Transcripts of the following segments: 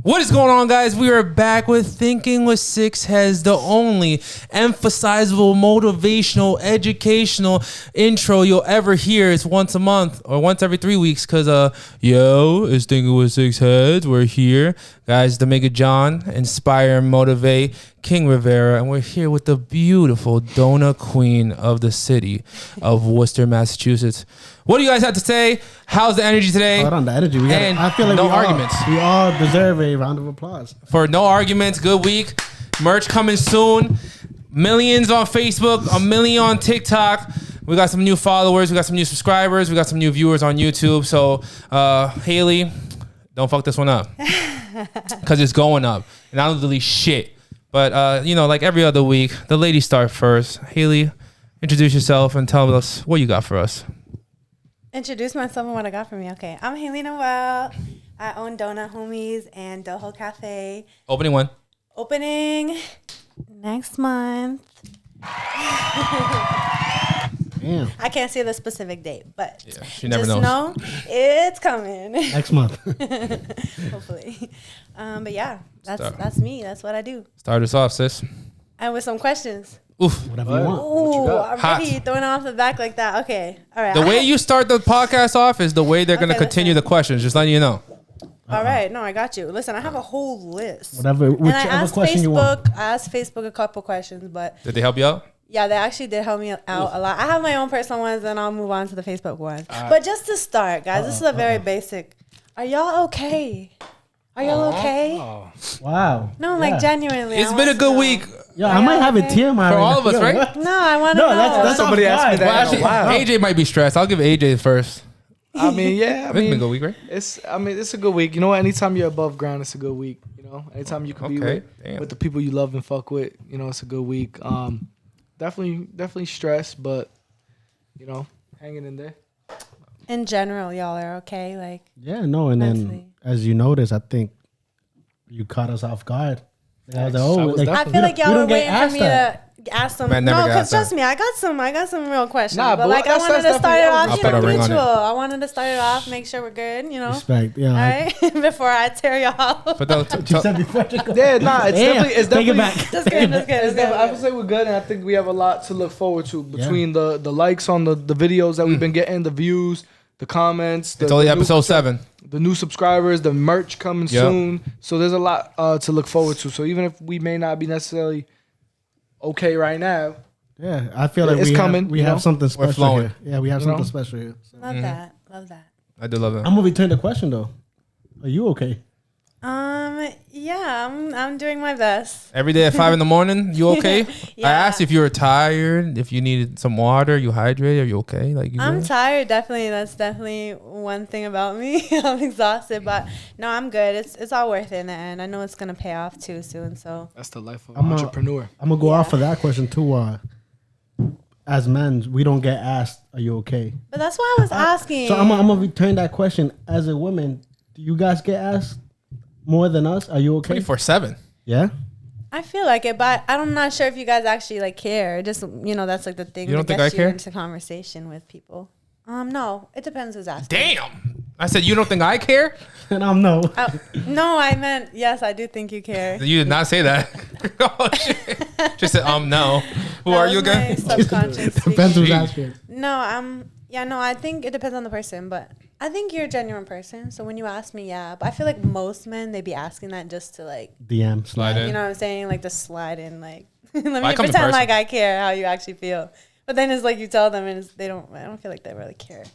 What is going on, guys? We are back with Thinking with Six Heads, the only emphasizable, motivational, educational intro you'll ever hear. It's once a month or once every 3 weeks because, it's Thinking with Six Heads. We're here, guys, to make it John, inspire and motivate King Rivera, and we're here with the beautiful donut queen of the city of Worcester, Massachusetts. What do you guys have to say? How's the energy today? Hold on, the energy. I feel like no arguments. We all deserve a round of applause. For no arguments, good week. Merch coming soon. Millions on Facebook, 1 million on TikTok. We got some new followers. We got some new subscribers. We got some new viewers on YouTube. So, Haley, don't fuck this one up. Because it's going up. And I don't delete shit. But, like every other week, the ladies start first. Haley, introduce yourself and tell us what you got for us. Introduce myself and what I got for me. Okay, I'm Haley Noel. I own Donut Homies and Doho Cafe. Opening one. Opening next month. Damn. I can't say the specific date, but Yeah, she never just knows. know it's coming. Next month. Hopefully. But yeah, that's me. That's what I do. Start us off, sis. And with some questions. Oof. Whatever you want. Ooh, I'm Hot. ready. Throwing it off the back like that. Okay. All right. The way you start the podcast off is the way they're going to Okay, continue listen. the questions. Just letting you know. All right. No, I got you. Listen, I have a whole list. Whatever, And I whichever asked question you want. I asked Facebook a couple questions, but Did they help you out? yeah, they actually did help me out a lot. I have my own personal ones, and I'll move on to the Facebook ones. But just to start, guys, this is a very basic. Are y'all okay? Are y'all okay? Wow. No, like genuinely. It's I been a want good to know. week Yeah, I might have a tear in my for eye all of now. us, Yo, right? what? No, I want to No, know. that's Somebody off asked me guard. that. Well, actually, Wow. AJ might be stressed. I'll give AJ first. I mean, yeah. It's been a good week, right? It's a good week. You know what? Anytime you're above ground, it's a good week. You know, anytime you can be Okay, damn. with the people you love and fuck with, you know, it's a good week. Definitely stressed, but you know, hanging in there. In general, y'all are okay. Like, Yeah, no, and then Mentally. as you notice, I think you caught us off guard. I was like, I was like, I definitely- feel like y'all we were don't get waiting for asked me that. to ask some. Man, never No, get because asked that. trust me, I got some real questions. Nah, but but like, I that's wanted to definitely start it always off, I'll put a ring on it. mutual. I wanted to start it off, make sure we're good. You know, Respect. Yeah. all right, before I tear y'all. But they'll You said before you go. Yeah, nah, it's Damn, definitely it's take it definitely. back. Just kidding, just kidding. It's definitely, I would say we're good, and I think we have a lot to look forward to between the likes on the videos that we've been getting, the views, the comments. it's only the episode 7. The new subscribers, the merch coming Yep. soon. So there's a lot to look forward to. So even if we may not be necessarily okay right now, Yeah, I feel like It's coming, we you have know? something special flowing. here. Yeah, we have You something know? special here. So. Love that. Love that. I do love that. I'm gonna return the question though. Are you okay? Yeah, I'm doing my best. Every day at 5 in the morning, you okay? Yeah. I asked if you were tired, if you needed some water, you hydrated, are you okay? Like you I'm good? tired. Definitely, that's definitely one thing about me. I'm exhausted, but no, I'm good. It's all worth it in the end. I know it's gonna pay off too soon. So that's the life of I'm an a- entrepreneur. I'm gonna go Yeah. off of that question too. As men, we don't get asked, "Are you okay?" but that's why I was asking. So I'm gonna return that question. As a woman, do you guys get asked more than us? Are you okay? 24/7. Yeah. I feel like it, but I'm not sure if you guys actually like care. Just that's like the thing. You don't that think I gets you care? into conversation with people. No, it depends who's asking. Damn. I said, you don't think I care? And I'm no. No, I meant yes. I do think you care. You did not say that. Oh, shit. Just said, no. Who That are was you again? my subconscious Depends speaking. who's Jeez. asking. No, no, I think it depends on the person, but I think you're a genuine person. So when you ask me, yeah, but I feel like most men they be asking that just to like, DM Slide in. you know what I'm saying, like to slide in, like let me I come in pretend person. like I care how you actually feel. But then it's like you tell them and I don't feel like they really care.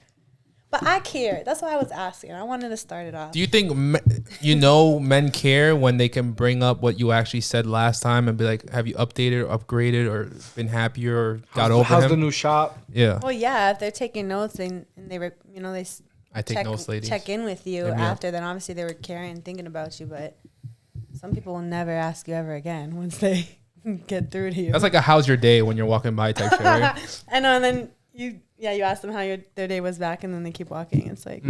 But I care. That's why I was asking. I wanted to start it off. Do you think men care when they can bring up what you actually said last time and be like, have you updated or upgraded or been happier or got over How's him? the new shop? Yeah. Well, yeah, if they're taking notes and they were, they I take notes, ladies. check in with you Hit me up. after, then obviously they were caring and thinking about you. But some people will never ask you ever again once they get through to you. That's like a how's your day when you're walking by type shit, right? I know, and then you ask them how their day was back, and then they keep walking. It's like,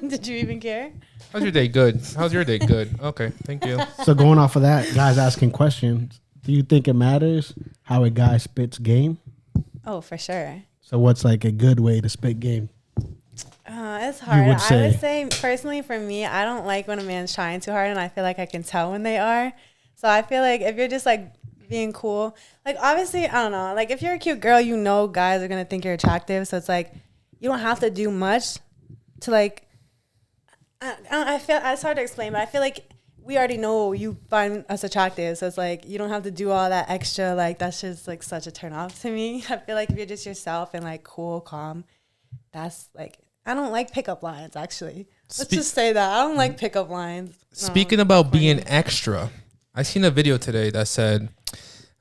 did you even care? How's your day? Good. How's your day? Good. Okay. Thank you. So going off of that, guys asking questions. Do you think it matters how a guy spits game? Oh, for sure. So what's like a good way to spit game? It's hard. would I say? would say personally for me, I don't like when a man's trying too hard, and I feel like I can tell when they are. So I feel like if you're just like being cool, like obviously I don't know, like if you're a cute girl, you know guys are gonna think you're attractive. So it's like you don't have to do much to like. I feel it's hard to explain, but I feel like we already know you find us attractive, so it's like you don't have to do all that extra. Like that's just like such a turn off to me. I feel like if you're just yourself and like cool, calm, that's like I don't like pickup lines. Actually, let's just say that I don't like pickup lines. Speaking about being extra, I seen a video today that said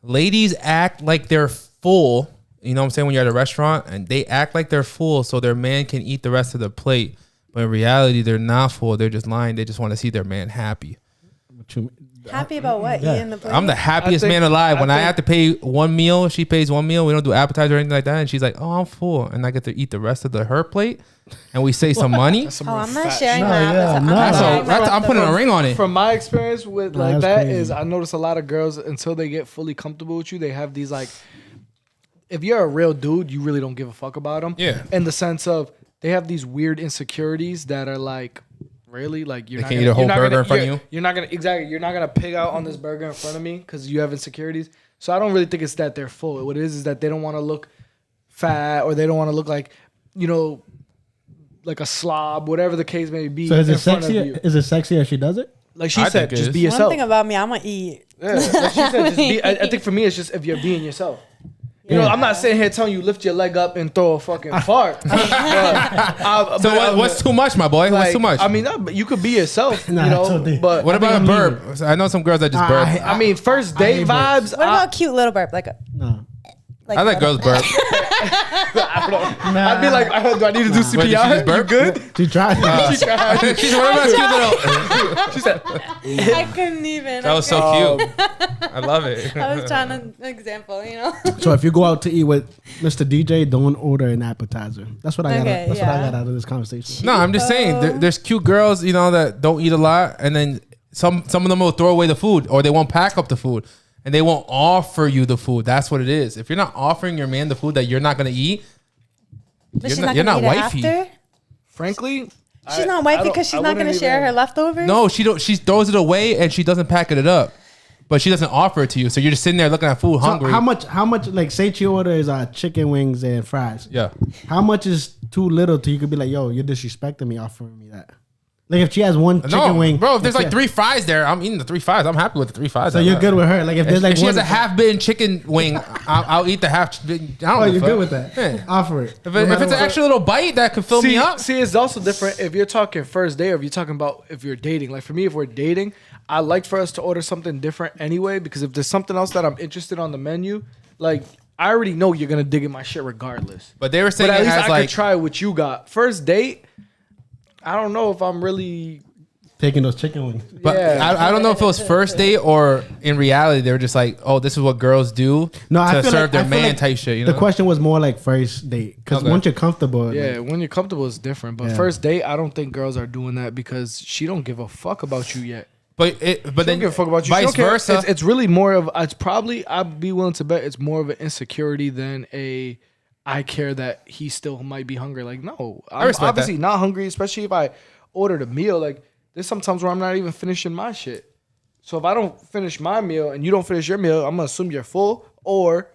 ladies act like they're full. You know what I'm saying? When you're at a restaurant and they act like they're full so their man can eat the rest of the plate. But in reality, they're not full. They're just lying. They just want to see their man happy. Happy about what? Yeah. Eating the plate? I'm the happiest man alive. When I have to pay one meal, she pays one meal. We don't do appetizer or anything like that. And she's like, "Oh, I'm full," and I get to eat the rest of her plate, and we save some money. I'm not sharing No, that. yeah, I'm no. not sharing that. I'm putting a ring on it. From my experience with Nah, like that's that crazy. is I notice a lot of girls until they get fully comfortable with you, they have these like, if you're a real dude, you really don't give a fuck about them. Yeah. In the sense of they have these weird insecurities that are like, really, like They can eat a whole burger in front of you. You're not gonna pig out on this burger in front of me because you have insecurities. So I don't really think it's that they're full. What it is that they don't want to look fat or they don't want to look like, you know, like a slob, whatever the case may be. So is in it front of sexy? you. Is it sexy if she does it? Like she I said, think it just is. be One yourself. thing about me, I'm gonna eat. Yeah, like she said, just be. I think for me, it's just if you're being yourself. You know, I'm not sitting here telling you lift your leg up and throw a fucking fart. So what's too much, my boy? What's too much? I mean, but you could be yourself. Nah, you know, totally. but What about a think I'm burp? I know some girls that just burp. I mean, first date hate vibes. What about cute little burp? Like a No. I like girls burp. I'd be like, do I need to do Wait, did she just CPR? You burp? good? She tried. She's what about cute little? She said, I couldn't even. That was so cute. I love it. I was trying to example, you know. So if you go out to eat with Mr. DJ, don't order an appetizer. That's what I got. Okay, That's what I yeah. got out of this conversation. No, I'm just saying there's cute girls, you know, that don't eat a lot, and then some of them will throw away the food or they won't pack up the food. And they won't offer you the food. That's what it is. If you're not offering your man the food that you're not gonna eat, But you're not eat it wifey. after? frankly, She's not wifey because she's not gonna share her leftovers. No, she don't. She throws it away and she doesn't pack it up, but she doesn't offer it to you. So you're just sitting there looking at food, So hungry. how much? Like, say she orders chicken wings and fries. Yeah. How much is too little to you could be like, yo, you're disrespecting me offering me that. Like if she has one chicken No, wing, bro. If there's and like she- 3 fries there, I'm eating the 3 fries. I'm happy with the 3 fries. so you're good with her. Like if there's If like she one, has a half-bitten chicken wing, I'll eat the half. I don't oh, give a you're fuck. good with that. Yeah. Offer it. If No it's matter an what. extra little bite that could fill me up, See, it's also different if you're talking first date or if you're talking about if you're dating. Like for me, if we're dating, I like for us to order something different anyway because if there's something else that I'm interested on the menu, like I already know you're gonna dig in my shit regardless. but they were saying But at it least has I like could try what you got. First date, I don't know if I'm really. Taking those chicken wings. But Yeah. I don't know if it was first date or in reality they were just like, oh, this is what girls do No, I to feel serve like, their I feel man like type shit. You know, The question was more like first date because Okay. once you're comfortable, Yeah, like, when you're comfortable, it's different. But Yeah. first date, I don't think girls are doing that because she don't give a fuck about you yet. but She then don't give a fuck about you. She vice don't care. versa. It's really more of. It's probably. I'd be willing to bet it's more of an insecurity than a. I care that he still might be hungry. Like no, I'm respect obviously that. not hungry. Especially if I ordered a meal. Like there's sometimes where I'm not even finishing my shit. So if I don't finish my meal and you don't finish your meal, I'm gonna assume you're full or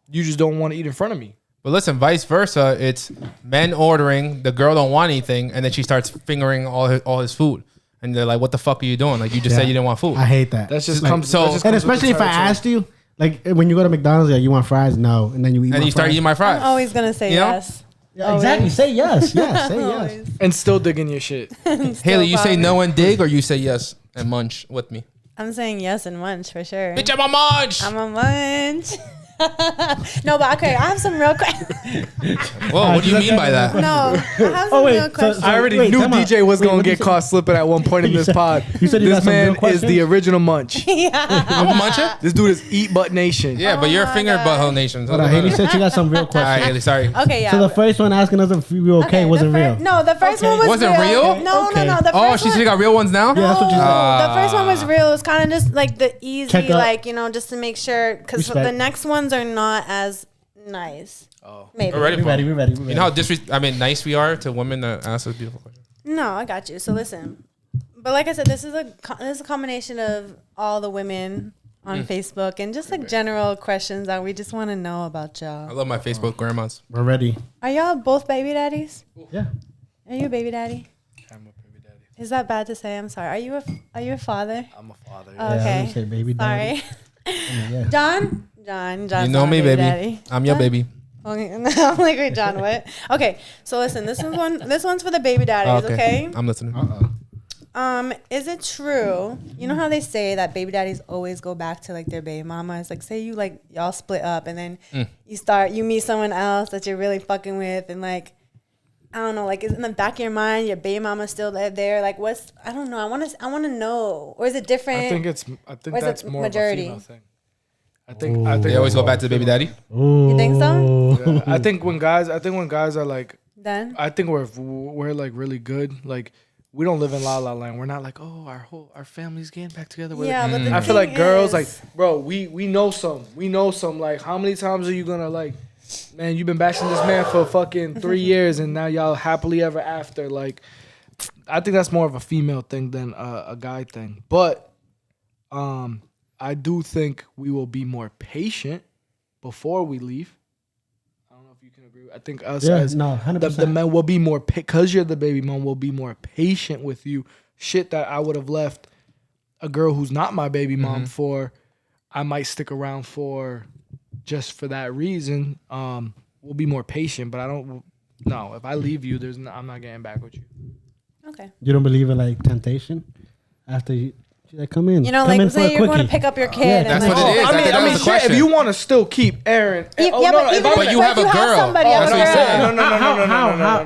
you just don't want to eat in front of me. But listen, vice versa. It's men ordering, the girl don't want anything, and then she starts fingering all his food, and they're like, "What the fuck are you doing? Like you just Yeah. said you didn't want food." I hate that. That's just Like, comes. so- that just and comes with especially the if I territory. asked you, like when you go to McDonald's, like you want fries, no, and then you eat. and my you start fries. eating my fries. I'm always gonna say You know? yes. Yeah, exactly. Say yes. Yes. Say yes. Always. and still digging your shit. Haley, you say Still no and dig, or you say yes and munch with me? I'm saying yes and munch for sure. Bitch, I'm a munch. I'm a munch. No, but okay, I have some real questions. Whoa, what do you mean by that? No, I have some Oh, wait, real so- questions. I already Wait, knew time out. DJ was Wait, gonna what did get you caught slipping at one point in this pod. you said you This got some real man is questions? the original munch. I'm a muncher? This dude is eat butt nation. Yeah, but you're my finger God. butthole nation. Hold on, Haley said she got some real All right, questions. Haley, sorry. Okay, yeah. So the first one asking us if we were okay, wasn't the real. No, the first one was Wasn't real? No, Okay. no, no. The Oh, first she one, said you got real ones now? Yeah, that's what you said. The first one was real. It was kind of just like the easy, Check up. like, you know, just to make sure. Because Respect. the next ones are not as nice. Oh, Maybe. We're ready. We ready. We ready. You know how nice we are to women that ask us beautiful questions. No, I got you. So listen, but like I said, this is a combination of all the women on Facebook and just like general questions that we just want to know about I y'all. love my Facebook grandmas. We're ready. Are y'all both baby daddies? Yeah. Are you a baby daddy? I'm a baby daddy. Is that bad to say? I'm sorry. Are you a father? I'm a father. Oh, Yeah, I was okay. gonna say baby daddy. Sorry. Yeah. John, You know me, baby. Daddy. I'm your What? baby. Okay. I'm like, wait, John, what? Okay, so listen, this one's for the baby daddies, okay? I'm listening. Is it true? You know how they say that baby daddies always go back to like their baby mamas? Like, say you like y'all split up and then you meet someone else that you're really fucking with, and like, I don't know, like, is in the back of your mind your baby mama's still there? Like, I don't know. I want to know, or is it different? I think Or is that's it more majority? of a female thing. I think They always go back to the baby daddy. Ooh. You think so? Yeah, I think when guys are like, Then I think we're like really good. Like, we don't live in La La Land. We're not like, oh, our family's getting back together. yeah, but the I feel thing like girls, is- like, bro, we know some. We know some. Like, how many times are you gonna like, man, you've been bashing this man for fucking 3 years and now y'all happily ever after. Like, I think that's more of a female thing than a guy thing. But, I do think we will be more patient before we leave. I don't know if you can agree. I think us as no, 100%. the men will be more, because you're the baby mom, will be more patient with you. Shit that I would have left a girl who's not my baby mom for, I might stick around for just for that reason. We'll be more patient, but I don't. No, if I leave you, I'm not getting back with you. okay. You don't believe in like temptation after you like, come in. You know, come like in for a say you're going to quickie. pick up your kid. Yeah, and that's like, what it is. I mean, That was the shit, question. if you want to still keep Aaron, Yeah, no, but no, even if I'm, But you have a girl. somebody That's else, what he's girl. saying.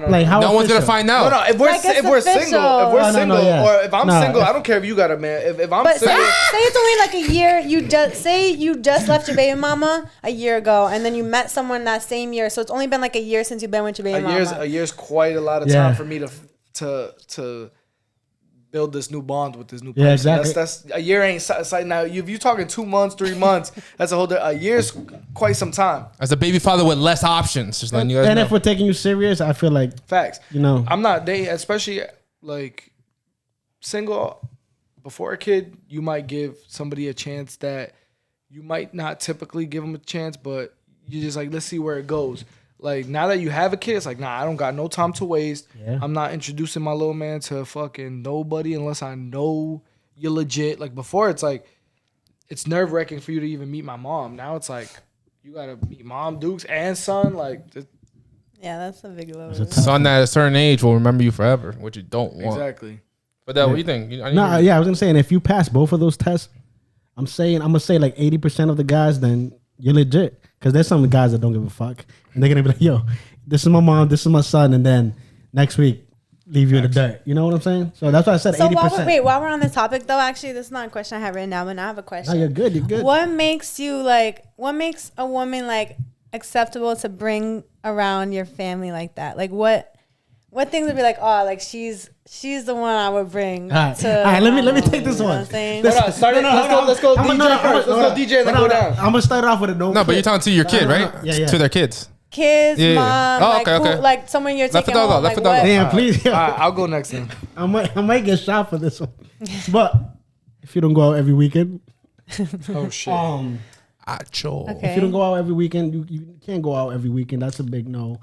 no. Like how No one's gonna official? find No, out. no. If we're Like, it's if we're official. single, if we're No, no, single, yeah. or if I'm No, single, if- I don't care if you got a man. If I'm But say single, it's only like a year. You just left your baby mama a year ago, and then you met someone that same year. So it's only been like a year since you've been with your baby mama. a year's quite a lot of Yeah. time for me to build this new bond with this new person. Yeah, exactly. That's a year ain't sight now. If you talking 2 months, 3 months, that's a year's quite some time. As a baby father with less options, just letting you guys And know. if we're taking you serious, I feel like Facts. you know. I'm not dating, especially like single before a kid. You might give somebody a chance that you might not typically give them a chance, but you just like, let's see where it goes. Like, now that you have a kid, it's like, nah, I don't got no time to waste. Yeah. I'm not introducing my little man to fucking nobody unless I know you're legit. Like, before, it's like, it's nerve-wracking for you to even meet my mom. Now it's like, you gotta meet mom, Dukes, and son. Like, Yeah, that's a big load. Son at a certain age will remember you forever, which you don't want. exactly. But what do you think? I No, yeah, I was gonna say, and if you pass both of those tests, I'm gonna say like 80% of the guys, then you're legit. Because there's some guys that don't give a fuck, and they're gonna be like, "Yo, this is my mom, this is my son," and then next week leave you in the dirt. You know what I'm saying? So that's why I said 80%. While we're on this topic though, actually, this is not a question I have written down, but now I have a question. No, you're good. You're good. What makes a woman like acceptable to bring around your family like that? Like what things would be like, oh, like she's the one I would bring All right, to all right. Let me take this you know one. what I'm saying? Hold on, start it. Let's go I'm DJ gonna- first. Let's go DJ and then go down. I'm gonna start off with a No, but you're talking to your kid, right? Yeah. To their kids. Kids, Yeah. mom, Oh, like, okay. like someone you're Left taking it all home, out, left like it all what? out. Damn, please. All right, I'll go next then. I might get shot for this one, but if you don't go out every weekend, Oh shit. Acho. Okay. if you don't go out every weekend, you can't go out every weekend. That's a big no.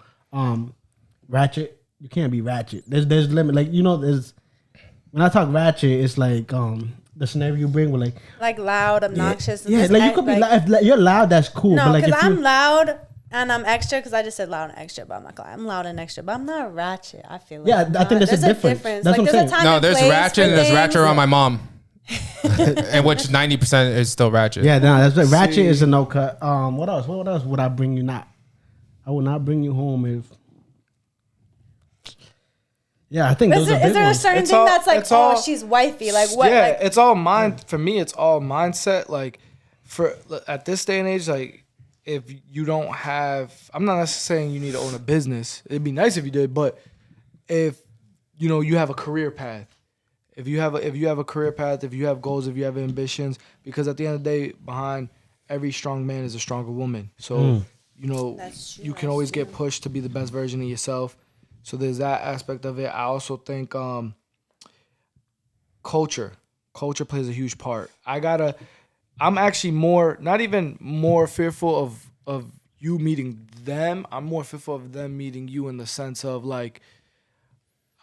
Ratchet, you can't be ratchet. There's limit. Like, you know, there's when I talk ratchet, it's like the scenario you bring with like loud, obnoxious. and yeah, just like you act could be loud. If you're loud, that's cool. No, but like because if I'm you, loud and I'm extra. Because I just said loud and extra, but I'm not. I'm loud and extra, but I'm not ratchet. I feel like Yeah, I'm I think not. there's a difference. That's Like, what I'm there's a saying. time No, and there's place ratchet for and there's ratchet things. around my mom. And which 90% is still ratchet. yeah, no, that's right. Ratchet is a no cut. What else? What else would I bring you? Not, I would not bring you home if. Yeah, I think Is those are there, big is there a ones. certain It's thing all- that's like, it's all- she's wifey? Like what? Yeah, Like, it's all mind. For me, it's all mindset. Like, for at this day and age, like, if you don't have, I'm not necessarily saying you need to own a business. It'd be nice if you did, but if you have a career path, if you have a career path, if you have goals, if you have ambitions, because at the end of the day, behind every strong man is a stronger woman. So you know, That's true, you can that's always true. get pushed to be the best version of yourself. So there's that aspect of it. I also think culture plays a huge part. I'm actually not even more fearful of you meeting them. I'm more fearful of them meeting you in the sense of like,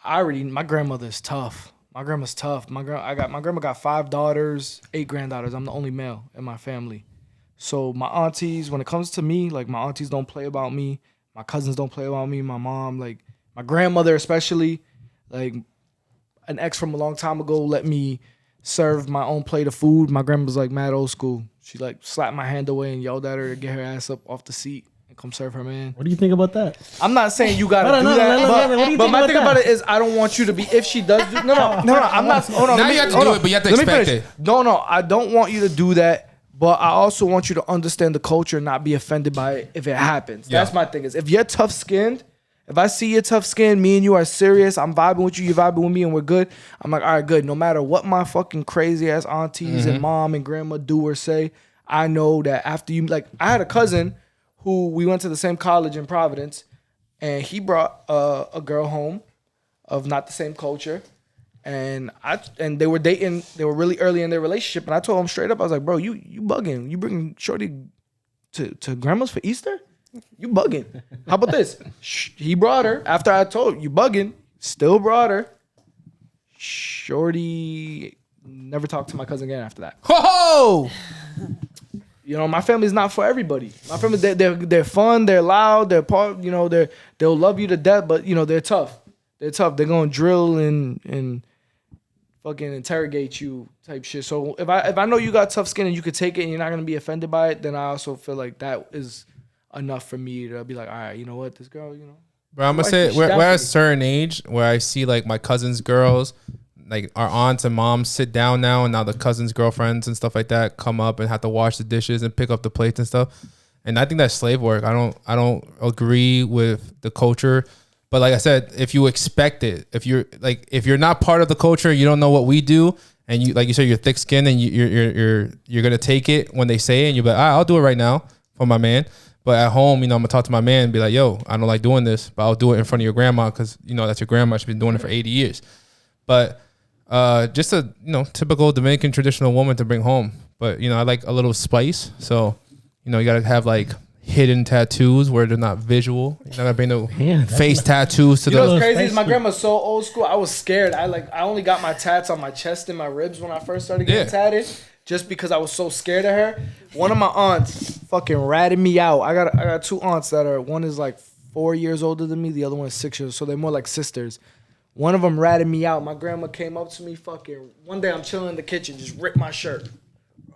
my grandmother's tough. My grandma's tough. My grandma got 5 daughters, 8 granddaughters. I'm the only male in my family. So my aunties, when it comes to me, like my aunties don't play about me. My cousins don't play about me. My mom, like my grandmother especially, like an ex from a long time ago let me serve my own plate of food. My grandma's like mad old school. She like slapped my hand away and yelled at her to get her ass up off the seat and come serve her man. What do you think about that? I'm not saying you gotta do that, but my thing about it is I don't want you to be. If she does, no. I'm not. Hold on. Now you have to do it, but you have to expect it. No. I don't want you to do that. But I also want you to understand the culture and not be offended by it if it happens. Yeah. That's my thing. Is if you're tough skinned, if I see you're tough skinned, me and you are serious, I'm vibing with you, you're vibing with me, and we're good. I'm like, all right, good. No matter what my fucking crazy ass aunties and mom and grandma do or say, I know that after you, like, I had a cousin who we went to the same college in Providence, and he brought a girl home of not the same culture. And they were dating. They were really early in their relationship, and I told him straight up, I was like, "Bro, you bugging? You bringing shorty to grandma's for Easter? You bugging? How about this? He brought her after I told you bugging. Still brought her. Shorty never talked to my cousin again after that. Ho! You know, my family's not for everybody. My family, they're fun, they're loud, they're part. You know, they'll love you to death, but you know they're tough. They're tough. They're gonna drill and fucking interrogate you type shit. So if I know you got tough skin and you could take it and you're not gonna be offended by it, then I also feel like that is enough for me to be like, all right, you know what, this girl, you know. Bro, I'm gonna say we're at a certain age where I see like my cousins' girls, like our aunts and moms sit down now, and now the cousins' girlfriends and stuff like that come up and have to wash the dishes and pick up the plates and stuff. And I think that's slave work. I don't agree with the culture. But like I said, if you expect it, if you're not part of the culture, you don't know what we do, and you, like you said, you're thick skinned and you're gonna take it when they say it, and you're like, I'll do it right now for my man. But at home, you know, I'm gonna talk to my man and be like, yo, I don't like doing this, but I'll do it in front of your grandma because you know that's your grandma. She's been doing it for 80 years. But just a typical Dominican traditional woman to bring home. But you know, I like a little spice, so you know, you gotta have like hidden tattoos where they're not visual. You're not gonna bring no face tattoos to you know the. what's crazy is my grandma's so old school. I was scared. I only got my tats on my chest and my ribs when I first started getting tatted, just because I was so scared of her. One of my aunts fucking ratted me out. I got 2 aunts that are, one is like 4 years older than me, the other one is 6 years, so they're more like sisters. One of them ratted me out. My grandma came up to me fucking one day. I'm chilling in the kitchen, just ripped my shirt.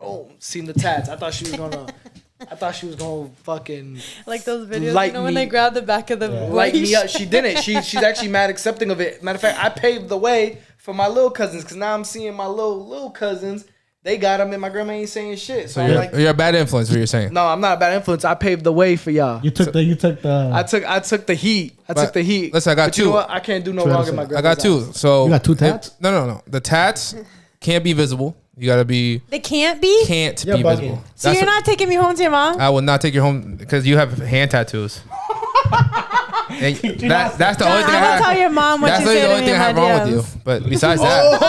Oh, seen the tats. I thought she was gonna fucking like those videos, light you know, when me. they grab the back of the Light me up. She didn't. She's actually mad accepting of it. Matter of fact, I paved the way for my little cousins because now I'm seeing my little cousins. They got them, and my grandma ain't saying shit. So you're a bad influence. What you're saying? No, I'm not a bad influence. I paved the way for y'all. You took the. I took the heat. Took the heat. Listen, I got but 2. You know what? I can't do no wrong in my grandma's I got 2. house. So You got 2 tats? No. The tats can't be visible. You gotta be. They can't be. Can't You're be bugging. visible. So you're not taking me home to your mom? I will not take you home because you have hand tattoos. And that's the only thing I I will have. tell your mom what That's you the say to only me thing I in have my wrong with DMs. you. But besides that,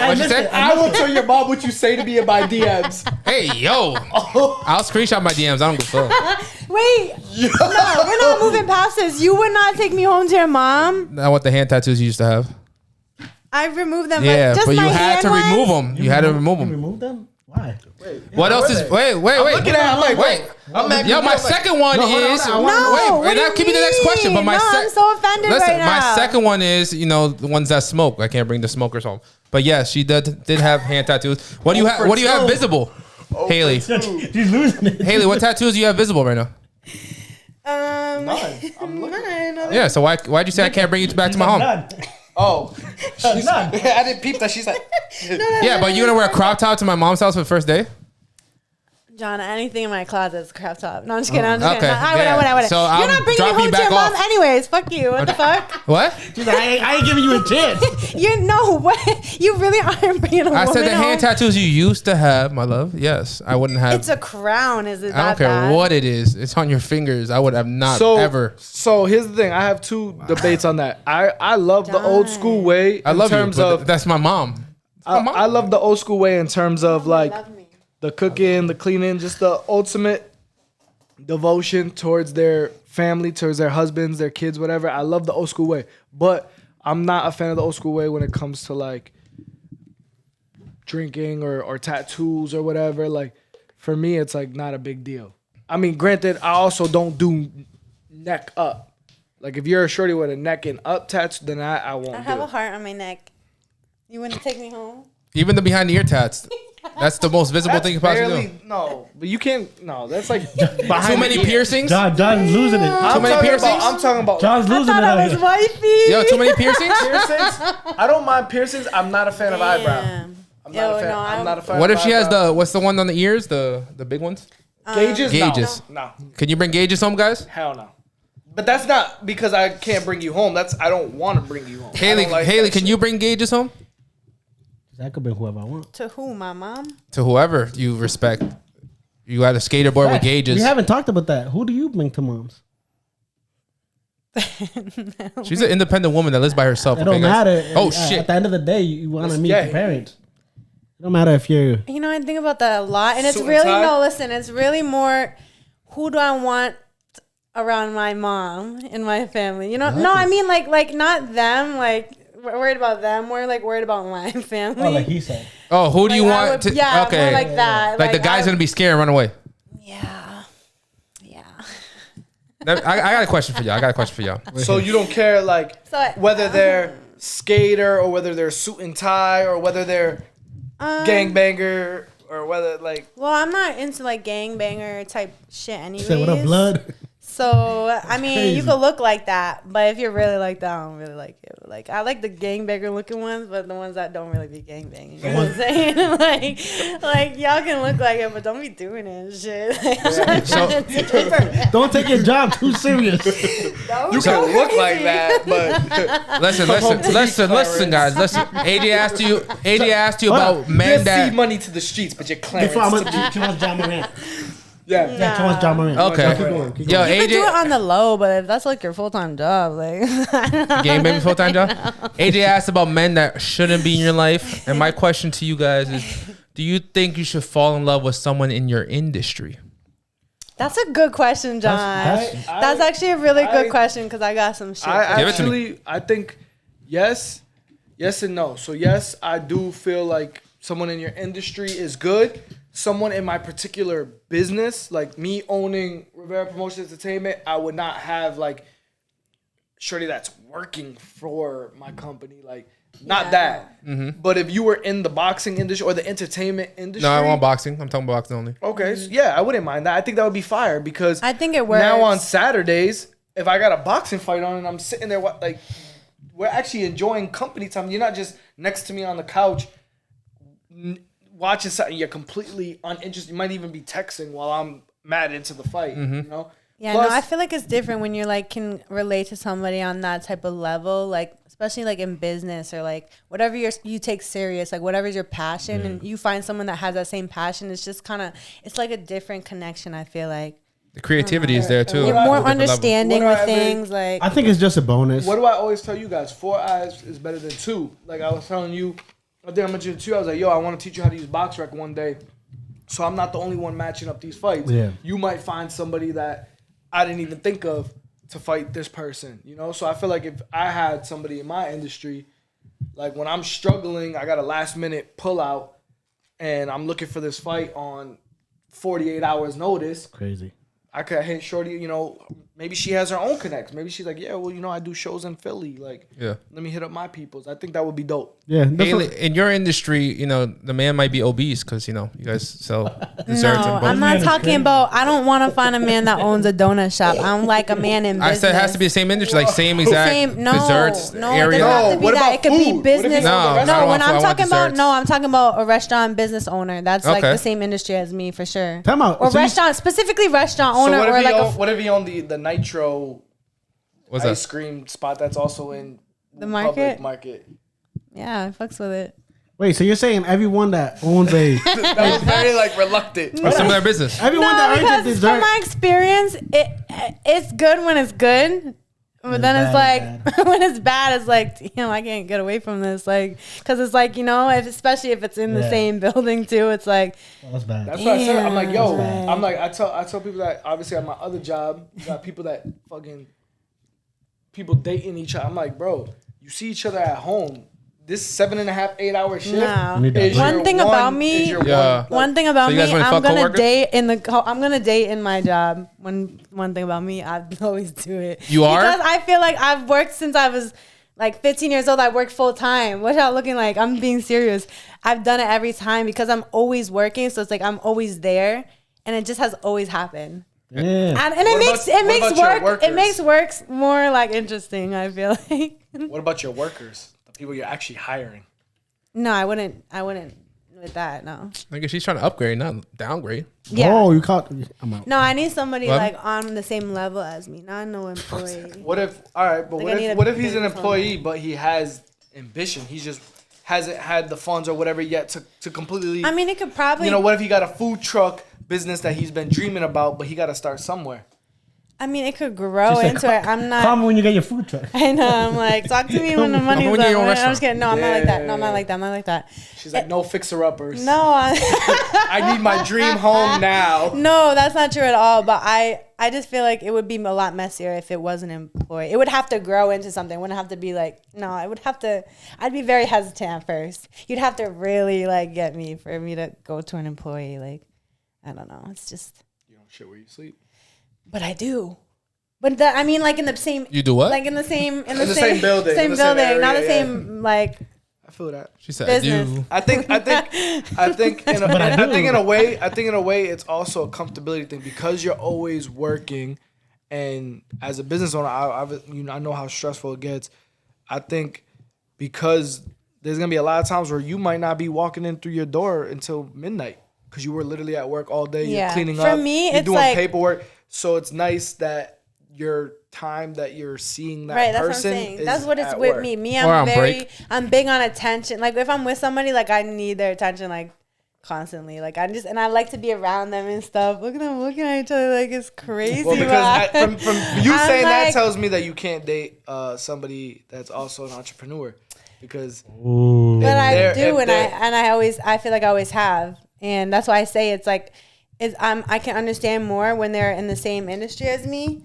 what you say? I will tell your mom what you say to me in my DMs. Hey yo, I'll screenshot my DMs. I don't give a fuck. Wait, no, we're not moving past this. You would not take me home to your mom? I want the hand tattoos you used to have. I removed them. Yeah, just but you my had to hand remove ones? them. You had to remove You them. removed them? Why? What else is? Wait. Looking at it, I'm like, Wait. Yo, my second one is. No, Wait, what do that you could be the next question. But my mean? No, I'm so offended listen, right now. my second one is, you know, the ones that smoke. I can't bring the smokers home. But yeah, she did have hand tattoos. What do you have? What do you have visible, Haley? She's losing it. Haley, what tattoos do you have visible right now? None. I'm looking. None. Yeah. So why'd you say I can't bring you back to my home? None. Oh, None. I didn't peep that. She's like, Yeah, but you're gonna wear a crop top to my mom's house for the first day? John, anything in my closet is a crop top. No, I'm just kidding. I'm just Okay, kidding. I yeah. wouldn't. So You're I'm not bringing me dropping home you to your back mom off. anyways. Fuck you. What the fuck? What? She's like, I ain't giving you a chance. You know what? You really aren't bringing a woman I said the hand home. tattoos you used to have, my love. Yes, I wouldn't have. It's a crown. Is it I don't that care bad? what it is. It's on your fingers. I would have not ever. So here's the thing. I have two debates on that. I love the old school way I in love you, terms but of that's my mom. I love the old school way in terms of like Love me. the cooking, the cleaning, just the ultimate devotion towards their family, towards their husbands, their kids, whatever. I love the old school way, but I'm not a fan of the old school way when it comes to like drinking or tattoos or whatever. Like for me, it's like not a big deal. I mean, granted, I also don't do neck up. Like if you're a shorty with a neck and up tattoo, then I won't. I have do a it. heart on my neck. You wouldn't take me home? Even the behind the ear tats. That's the most visible That's thing you possibly do. no, but you can't. No, that's like behind Too many the ear. piercings? John's losing it. Too many piercings? I'm talking about John's I losing thought it I out was here. wifey. Yo, too many piercings? piercings. I don't mind piercings. I'm not a fan of eyebrow. Damn. I'm Yo, not a fan. no, I'm not a fan. What of if she has eyebrow. what's the one on the ears? The big ones? gauges? Gauges. No. Can you bring gauges home, guys? Hell no. But that's not because I can't bring you home. That's I don't want to bring you home. Haley, can you bring gauges home? That could be whoever I want. To who, my mom? To whoever you respect. You got a skater board with gauges. We haven't talked about that. Who do you bring to moms? She's an independent woman that lives by herself. It don't okay, guys? matter. Oh, At shit. the end of the day, you want to meet yeah. your parents. It don't matter if you're. You know, I think about that a lot. And it's Suit and really, tie? no, listen, it's really more who do I want around my mom in my family? You know, no, I mean, like not them, like, we're worried about them. We're like worried about my family. Oh, like he said. Oh, who do you Like, I want would- to? Yeah, okay. more like that. Like the guy's I- going to be scared and run away. Yeah. Yeah. I got a question for y'all. So you don't care like So, whether they're skater or whether they're suit and tie or whether they're gangbanger or whether like Well, I'm not into like gangbanger type shit anyways. Say what up, blood. So, I mean, crazy. you could look like that, but if you're really like that, I don't really like it. Like, I like the gangbanger looking ones, but the ones that don't really be gangbanging. You know what I'm saying? like y'all can look like it, but don't be doing it and shit. Like, I'm not So- trying to take it. Don't take your job too serious. Don't you go can look like crazy. that, but Listen, guys. Listen. AJ asked you about men you that. see money to the streets, but you're Clarence. Before I'm gonna she wants John Moran. yeah. Yeah, she wants John Moran. Okay. Keep going. Keep Yo, going. You could do it AJ. on the low, but if that's like your full time job, like Game baby full time job. AJ asked about men that shouldn't be in your life, and my question to you guys is: do you think you should fall in love with someone in your industry? that's a good question, John. That's- That's actually a really good I- question because I got some shit. I Give it to me. I think yes and no. So yes, I do feel like someone in your industry is good. Someone in my particular business, like me owning Rivera Promotions Entertainment, I would not have like shorty that's working for my company. Like not Yeah. that. But if you were in the boxing industry or the entertainment industry, No, I want boxing. I'm talking about boxing only. okay, so yeah, I wouldn't mind that. I think that would be fire because I think it works. now on Saturdays, if I got a boxing fight on and I'm sitting there, like we're actually enjoying company time. You're not just next to me on the couch watching something. You're completely uninterested. You might even be texting while I'm mad into the fight. You know. Yeah, Plus, no, I feel like it's different when you're like can relate to somebody on that type of level, like especially like in business or like whatever you take serious, like whatever's your passion, and you find someone that has that same passion. It's just kind of it's like a different connection. I feel like The creativity is there too. you're I- more Different level. understanding What do with I ever- things. Like I think it's just a bonus. what do I always tell you guys? 4 eyes is better than 2. Like I was telling you, I think I mentioned it to you. I was like, yo, I want to teach you how to use box rec one day. So I'm not the only one matching up these fights. Yeah. You might find somebody that I didn't even think of to fight this person, you know? So I feel like if I had somebody in my industry, like when I'm struggling, I got a last minute pull out and I'm looking for this fight on 48 hours notice, Crazy. I could hit shorty, you know, maybe she has her own connects. Maybe she's like, yeah, well, you know, I do shows in Philly. Like, Yeah. let me hit up my peoples. I think that would be dope. Yeah. That's Haley, what- in your industry, you know, the man might be obese because, you know, you guys sell desserts no, and I'm man not is talking crazy. about. I don't want to find a man that owns a donut shop. I'm like a man in I business. said it has to be the same industry, like same exact desserts no, area. It doesn't have to No, be what that. about It could food? be What if business. you No, own a I No, don't when want food, I I'm want talking about desserts. I'm talking about a restaurant business owner. That's like Okay. the same industry as me for sure. Time out. Or So you- restaurant, specifically restaurant So owner, what or if, like what if he owned the Nitro What's ice that? cream spot that's also in The Public market? Market? Yeah, I fucks with it. Wait, so you're saying everyone that owns a That was very like reluctant. Or some of their business. everyone No, that earns a because from dessert? my experience, it's good when it's good. But then it's like when it's bad, it's like, damn, I can't get away from this. Like, because it's like, especially if it's in the same building too, it's like, Oh, that's bad. That's what I said. I'm like, yo, Right. I'm like, I tell people that obviously at my other job, you got people that fucking people dating each other. I'm like, bro, you see each other at home. This 7.5, 8 hour shift. no. need that is break. your One thing about is me, your Yeah. one thing about So you me, guys wanna I'm fuck gonna coworkers? date I'm gonna date in my job. One thing about me, I always do it. You are? Because I feel like I've worked since I was like 15 years old. I worked full time. What y'all looking like? I'm being serious. I've done it every time because I'm always working. So it's like I'm always there, and it just has always happened. Yeah. And What about your workers? it makes works more like interesting. I feel like. What about your workers? The people you're actually hiring. No, I wouldn't with that. No. I guess she's trying to upgrade, not downgrade. Yeah. Oh, you caught. I'm out. No, I need somebody What? like on the same level as me, not no employee. What if? All right, but Like, I need a what if he's an business employee owner. but he has ambition? He just hasn't had the funds or whatever yet to completely. I mean, it could probably. what if he got a food truck business that he's been dreaming about, but he got to start somewhere? I mean, it could grow She said, into it. I'm not. Call me when you get your food truck. I know. I'm like, talk to me when the money's when you up. get your own I'm restaurant. just kidding. No, I'm not like that. No, I'm not like that. I'm not like that. She's like, no fixer uppers. No, I need my dream home now. no, that's not true at all. But I just feel like it would be a lot messier if it was an employee. It would have to grow into something. It wouldn't have to be like, no, it would have to. I'd be very hesitant at first. You'd have to really like get me for me to go to an employee. Like, I don't know. It's just. You don't shit where you sleep. But I do. But I mean, like in the same. You do what? Like in the same the same building, same in the same building, not area, the same like. I feel that. She said, Business. I do. I think in a way, it's also a comfortability thing because you're always working, and as a business owner, I know how stressful it gets. I think because there's gonna be a lot of times where you might not be walking in through your door until midnight because you were literally at work all day. Yeah. You're cleaning For up. me, you're it's doing like- paperwork. So it's nice that your time that you're seeing that Right, that's what I'm person saying. is That's what it's at with work. me. Or on I'm break. I'm big on attention. Like if I'm with somebody, like I need their attention, like constantly. Like and I like to be around them and stuff. Look at them looking at each other like it's crazy. Well, because man. from you I'm saying that like- tells me that you can't date somebody that's also an entrepreneur, because Ooh. But I they're- do, if I feel like I always have, and that's why I say it's like, I can understand more when they're in the same industry as me,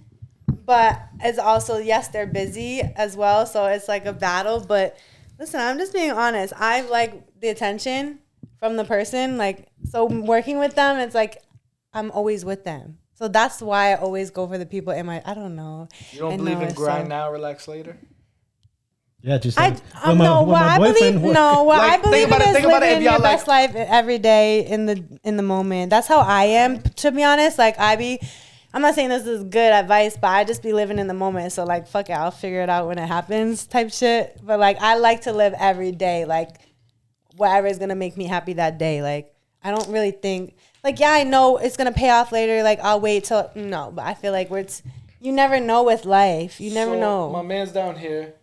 but it's also yes they're busy as well, so it's like a battle. But listen, I'm just being honest. I like the attention from the person, like so working with them, it's like I'm always with them. So that's why I always go for the people in my. I don't know. you don't I believe know in it's grind so- now, relax later. Yeah, just I said, when my- no. when What my I boyfriend believe, work- no. What Like, I think believe about it- in is think about it, if living y'all your like- best life every day in the moment. That's how I am. To be honest, like I'm not saying this is good advice, but I just be living in the moment. So like, fuck it, I'll figure it out when it happens, type shit. But like, I like to live every day, like whatever is gonna make me happy that day. Like I don't really think like yeah, I know it's gonna pay off later. Like I'll wait till no, but I feel like you never know with life. You never So, know. My man's down here.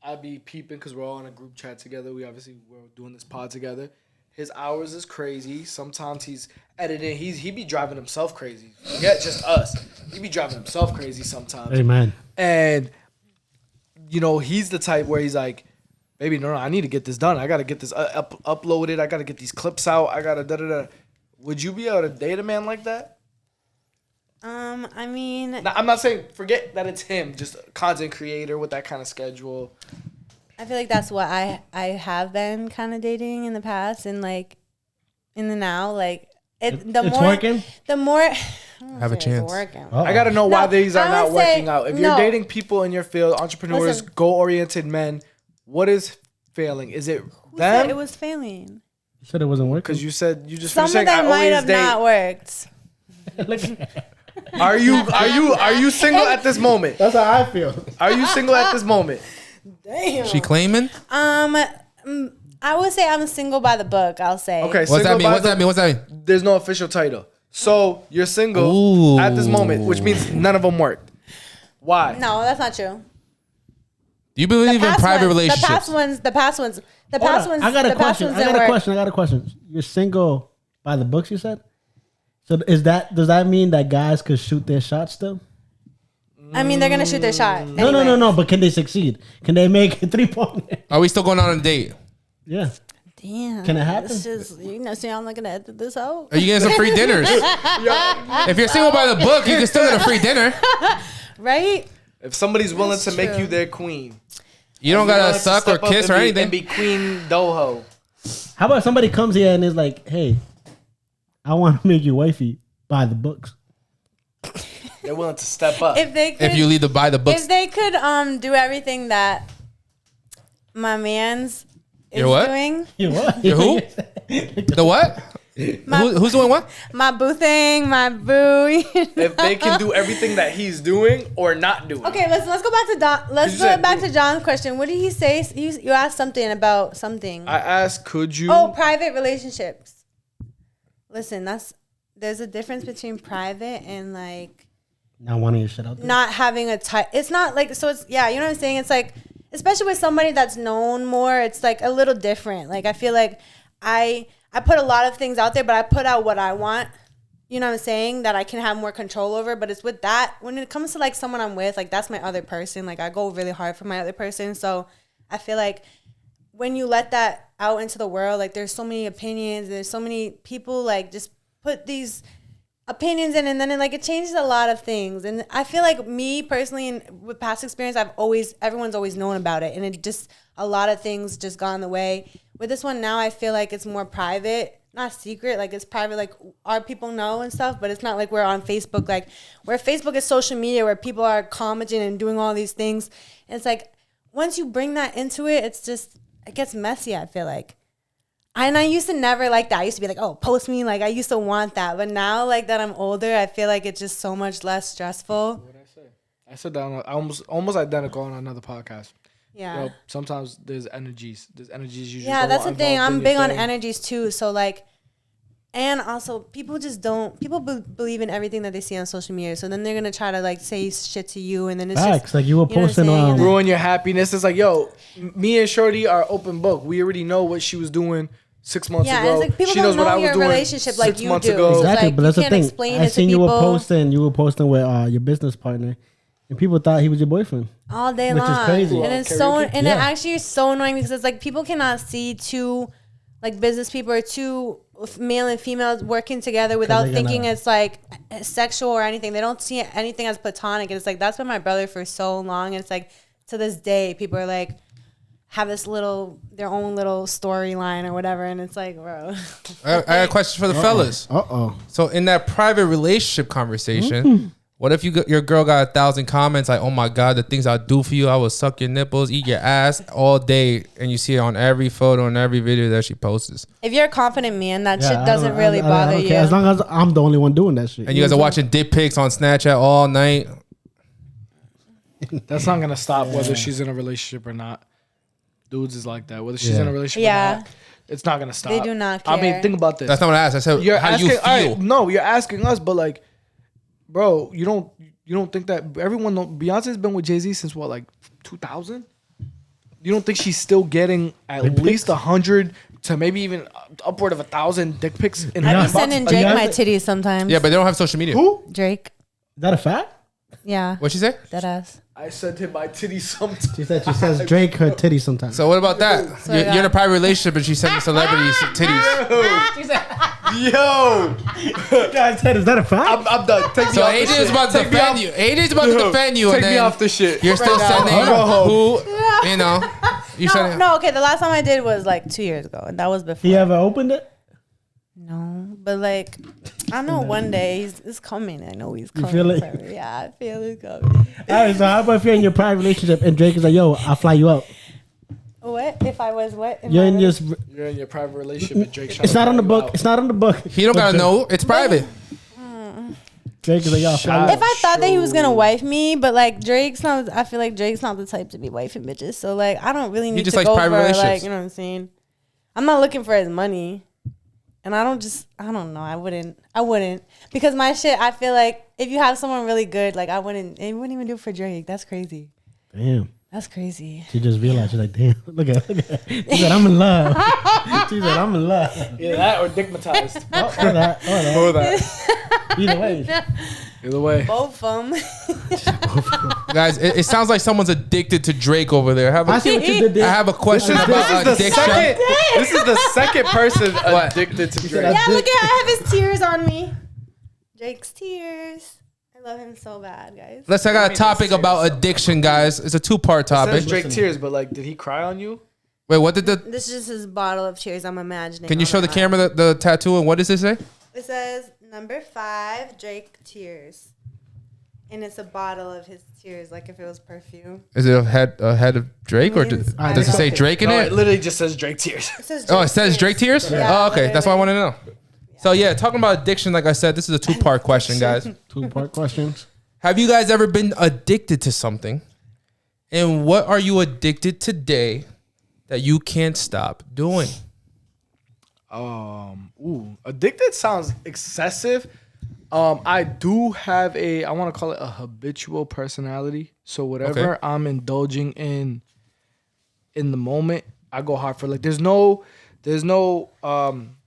I be peeping because we're all in a group chat together. We're doing this pod together. His hours is crazy. Sometimes he's editing. He be driving himself crazy. Forget just us. He be driving himself crazy sometimes. Amen. And he's the type where he's like, baby, no, I need to get this done. I gotta get this uploaded. I gotta get these clips out. I gotta da da da. Would you be able to date a man like that? I mean, Now, I'm not saying forget that it's him, just a content creator with that kind of schedule. I feel like that's what I have been kind of dating in the past and like in the now. Like It's working? the more I Have a it's chance. Working. Oh. I gotta know why No, these are I not would say- working out. If you're no. dating people in your field, entrepreneurs, Listen. goal-oriented men, what is failing? Is it Who said them? it was failing? You said it wasn't working. Because you said you just Some finished of saying I them might always have date. not worked. Are you single at this moment? That's how I feel. Are you single at this moment? Damn. She claiming? I would say I'm single by the book. I'll say. Okay, What's that single mean? by What's the- that mean? What's that mean? There's no official title. So you're single at this moment, which means none of them worked. Why? No, that's not true. Do you believe in private ones, relationships? The past ones. I got a question. You're single by the books, you said? So does that mean that guys could shoot their shot still? I mean, they're gonna shoot their shot. No. But can they succeed? Can they make a 3-point? Are we still going on a date? Yeah. Damn. Can it happen? This is, see, I'm not gonna edit this out. Are you getting some free dinners? If you're single by the book, you can still get a free dinner. Right? If somebody's willing That's to make true. you their queen, You don't gotta suck or kiss or anything. and be queen doho. How about somebody comes here and is like, hey, I want to make you wifey by the books. They're willing to step up. If they could, If you leave the by the books, if they could do everything that my man's is Your what? doing, You what? Your who? The what? Who's doing what? my boo thing, my boo. If they can do everything that he's doing or not doing. Okay, let's go back to Don. Let's You go said back boo. to John's question. What did he say? You asked something about something. I asked, could you? Oh, private relationships. Listen, there's a difference between private and like Not wanting your shit out there. not having a type. It's not like, so it's, yeah, you know what I'm saying? It's like, especially with somebody that's known more, it's like a little different. Like I feel like I put a lot of things out there, but I put out what I want. You know what I'm saying? That I can have more control over. But it's with that, when it comes to like someone I'm with, like that's my other person. Like I go really hard for my other person. So I feel like when you let that out into the world, like there's so many opinions, there's so many people like just put these opinions in, and then it changes a lot of things. And I feel like me personally, and with past experience, everyone's always known about it, and it just, a lot of things just got in the way. With this one now, I feel like it's more private, not secret, like it's private, like our people know and stuff, but it's not like we're on Facebook, like where Facebook is social media where people are commenting and doing all these things. And it's like once you bring that into it, it's just, it gets messy, I feel like. And I used to never like that. I used to be like, oh, post me. Like I used to want that. But now like that I'm older, I feel like it's just so much less stressful. What did I say? I said that almost identical on another podcast. Yeah. You know, sometimes there's energies. There's energies you just Yeah, don't that's the want thing. involved I'm in big your on thing. energies too. So like, and also people just don't, believe in everything that they see on social media. So then they're going to try to like say shit to you. And then it's Facts. just, Like you were you know what I'm posting saying? And then- Ruin your happiness. It's like, yo, me and Shorty are open book. We already know what she was doing 6 months Yeah, ago. it's like people She don't knows what know I was your doing relationship like 6 you months do. ago. It's Exactly, like, but that's you the can't thing. explain I it to seen you were people. posting with your business partner, and people thought he was your boyfriend. All day Which is long, crazy. and it's Karaoke? so, and it Yeah. actually is so annoying because it's like people cannot see two, like business people or two male and females working together without they're thinking gonna- it's like sexual or anything. They don't see anything as platonic. And it's like that's been my brother for so long, and it's like to this day people are like have this their own little storyline or whatever, and it's like, bro. I got a question for the fellas. So in that private relationship conversation, what if your girl got 1,000 comments like, "Oh my God, the things I do for you, I will suck your nipples, eat your ass all day," and you see it on every photo and every video that she posts, If you're a confident man, that Yeah, shit doesn't really I bother don't you. care. As long as I'm the only one doing that shit. and you guys are watching dick pics on Snapchat all night. That's not gonna stop whether she's in a relationship or not. Dudes is like that. Whether she's in a relationship Yeah. or not, it's not gonna stop. They do not I mean, care. think about this. That's not what I asked. I said, You're how do asking, you all feel? right, no, you're asking us, but like, bro, you don't think that everyone know Beyonce's been with Jay-Z since what, like 2000? You don't think she's still getting at least 100 to maybe even upward of 1,000 dick pics in her I be inbox? sending Drake my titties sometimes. Yeah, but they don't have social media. Who? Drake. Is that a fact? Yeah. What'd she say? That ass. I sent him my titties sometimes. She says Drake her titty sometimes. So what about that? You're in a private relationship and she's sending celebrities titties. Yo, guys said, is that a fact? I'm done. Take me So off the AJ is shit. about to Take me defend off- you. AJ is about to defend you, Take and then me off the shit. you're still sending who, you know, you sending. No, okay. The last time I did was like 2 years ago, and that was before. He ever opened it? No, but like, I know one day it's coming. I know he's coming. feel it? for me. Yeah, I feel it's coming. All right, so how about if you're in your private relationship and Drake is like, yo, I'll fly you up. What if I was what? You're in your. You're in your private relationship with Drake. It's not on the book. It's not on the book. He don't gotta know. It's private. Drake is like, yo, I'll fly you If up. I thought that he was gonna wife me, but like Drake's not. I feel like Drake's not the type to be wifing bitches. So like, I don't really need just to likes go private for relationships. like, you know what I'm saying. I'm not looking for his money, and I don't know. I wouldn't because my shit. I feel like if you have someone really good, like I wouldn't. It wouldn't even do it for Drake. That's crazy. Damn. That's crazy. She just realized, she's like, damn, look at. She said, I'm in love. She said, I'm in love. Either that or dickmatized. Or that. Or that. Either way. Either way. Both of them. Guys, it sounds like someone's addicted to Drake over there. I see what you did there. I have a question about addiction. This is the second person What? addicted to said Drake. Yeah, look at I have his tears on me. Drake's tears. I love him so bad, guys. I got a topic about addiction, guys. It's a 2-part It says topic. Drake tears, but like, did he cry on you? Wait, what did the? This is just his bottle of tears. I'm imagining. Can you on show the my camera the tattoo and what does it say? It says number 5, Drake tears, and it's a bottle of his tears, like if it was perfume. Is it a head of Drake or Means- does it say Drake in No, it? it literally just says Drake tears. It says Oh, it says Drake tears. Yeah, Oh, okay, that's what I want literally. to know. So yeah, talking about addiction, like I said, this is a 2-part question, guys. 2-part questions. Have you guys ever been addicted to something? And what are you addicted today that you can't stop doing? Addicted sounds excessive. I do have I want to call it a habitual personality. So whatever Okay. I'm indulging in the moment, I go hard for. Like there's no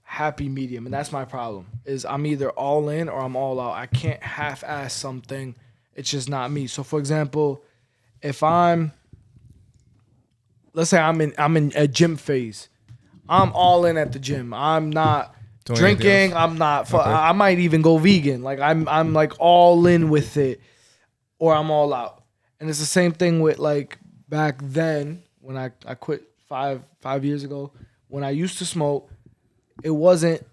happy medium, and that's my problem. Is I'm either all in or I'm all out. I can't half-ass something. It's just not me. So for example, if let's say I'm in a gym phase, I'm all in at the gym. I'm not Doing anything drinking. else? I'm not. Okay. I might even go vegan. Like I'm like all in with it, or I'm all out. And it's the same thing with like back then when I quit 5 years ago. When I used to smoke, it wasn't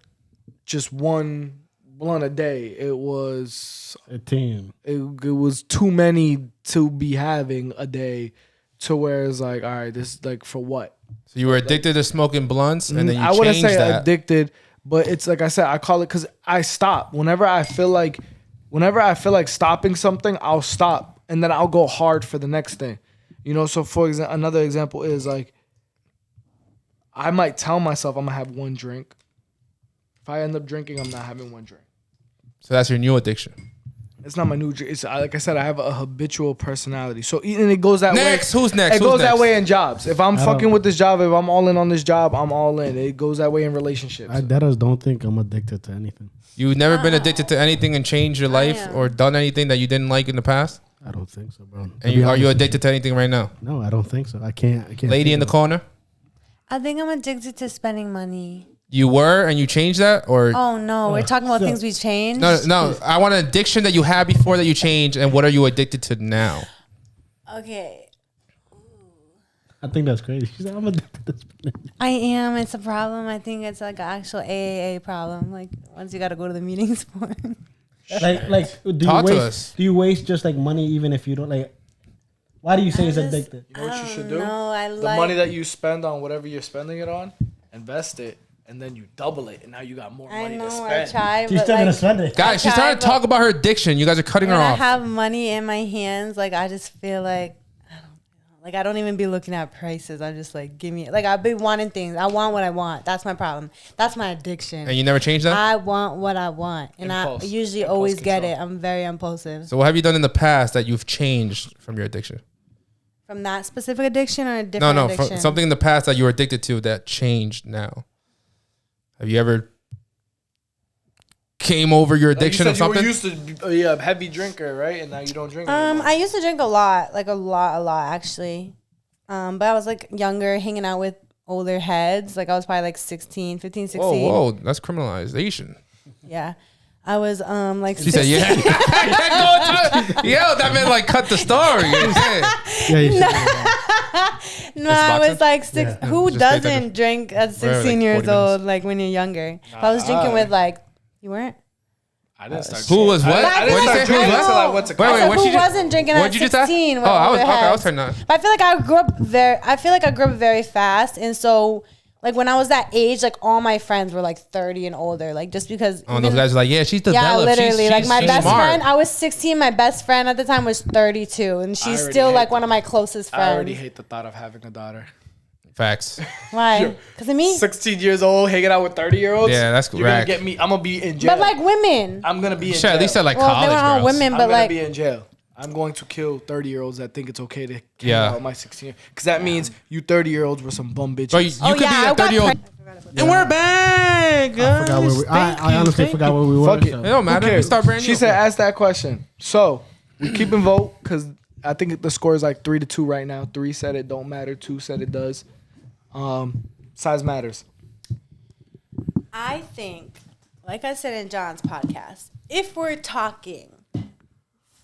just one blunt a day. It was A team. it was too many to be having a day, to where it's like, all right, this is like for what? So you were addicted to smoking blunts, and then you I wouldn't changed say that. addicted, but it's like I said, I call it because I stop whenever I feel like stopping something, I'll stop and then I'll go hard for the next thing. You know, so for example, another example is like I might tell myself I'm gonna have one drink. If I end up drinking, I'm not having one drink. So that's your new addiction. It's not my new drink. It's like I said, I have a habitual personality. So and it goes that Next, way. who's next? It Who's goes that next? way in jobs. If I'm I fucking don't- with this job, if I'm all in on this job, I'm all in. It goes that way in relationships. I deadass don't think I'm addicted to anything. You've never been addicted to anything and changed your life am. or done anything that you didn't like in the past? I don't think so, bro. And are you addicted to anything right now? No, I don't think so. I can't. Lady think in the of it. corner? I think I'm addicted to spending money. You were and you changed that? Or Oh no, we're talking about so- things we changed. no, I want an addiction that you had before that you changed, and what are you addicted to now? Okay, I think that's crazy. She's like, I'm addicted to spending. I am. It's a problem. I think it's like an actual AAA problem. Like once you got to go to the meetings for. Like, do Talk to you waste? us. Do you waste just like money even if you don't like? Why do you say it's just- addicted? You know what you should do? No, I The like money that you spend on whatever you're spending it on, invest it, and then you double it, and now you got more I money to know. I spend. tried, She's but still gonna like, spend it. Guys, she's tried, trying to but- talk about her addiction. You guys are cutting her when I off. have money in my hands, like I just feel like I don't even be looking at prices. I'm just like, give me, like I've been wanting things. I want what I want. That's my problem. That's my addiction. And you never changed that? I want what I want, and Impulse. I usually Impulse always get control. it. I'm very impulsive. So what have you done in the past that you've changed from your addiction? From that specific addiction or a different No, addiction? from something in the past that you were addicted to that changed now. Have you ever came over your addiction you of said something? You were used to be a heavy drinker, right? And now you don't drink anymore. I used to drink a lot, like a lot actually. But I was like younger, hanging out with older heads. Like I was probably like 15, 16. Whoa, that's criminalization. Yeah. I was like She said, "Yeah." Yo, that meant like cut the story. Yeah, you should. No, I boxing? was like six. Yeah. Who Just pay attention. doesn't drink at 16 like 40 years old? minutes. Like when you're younger. If I was drinking with like, you weren't? I didn't start. Who was what? I What did feel you like say? Who I was know. what? Until I went to Wait, college. wait, I said what who you just- wasn't drinking what'd at you just say? 16 with Oh, I was older okay. I was heads? turning on. But I feel like I grew up I feel like I grew up very fast, and so like when I was that age, like all my friends were like 30 and older, like just because. Oh, those guys are like, yeah, she's Yeah, developed. literally. She's Like my best smart. friend, I was 16. My best friend at the time was 32, and she's already still hate like that. one of my closest I already friends. hate the thought of having a daughter. Facts. Why? Because of me. 16 years old, hanging out with 30-year-olds. Yeah, that's You're gonna correct. get me. I'm gonna be in jail. But like women. I'm gonna be in Shit, jail. at least I like Well, college they were all girls. women, I'm but gonna like be in jail. I'm going to kill 30-year-olds that think it's okay to kill Yeah. out my 16-year. Because that means you 30-year-olds were some bum bitches. Bro, you could be I that got 30-year-old. pregnant. And we're back. I forgot where we. I honestly forgot where we were. Fuck it. so. It don't matter. Who We cares? start brand new. She said, ask that question. So we keep and vote because I think the score is like 3-2 right now. 3 said it don't matter. 2 said it does. Size matters. I think, like I said in John's podcast, if we're talking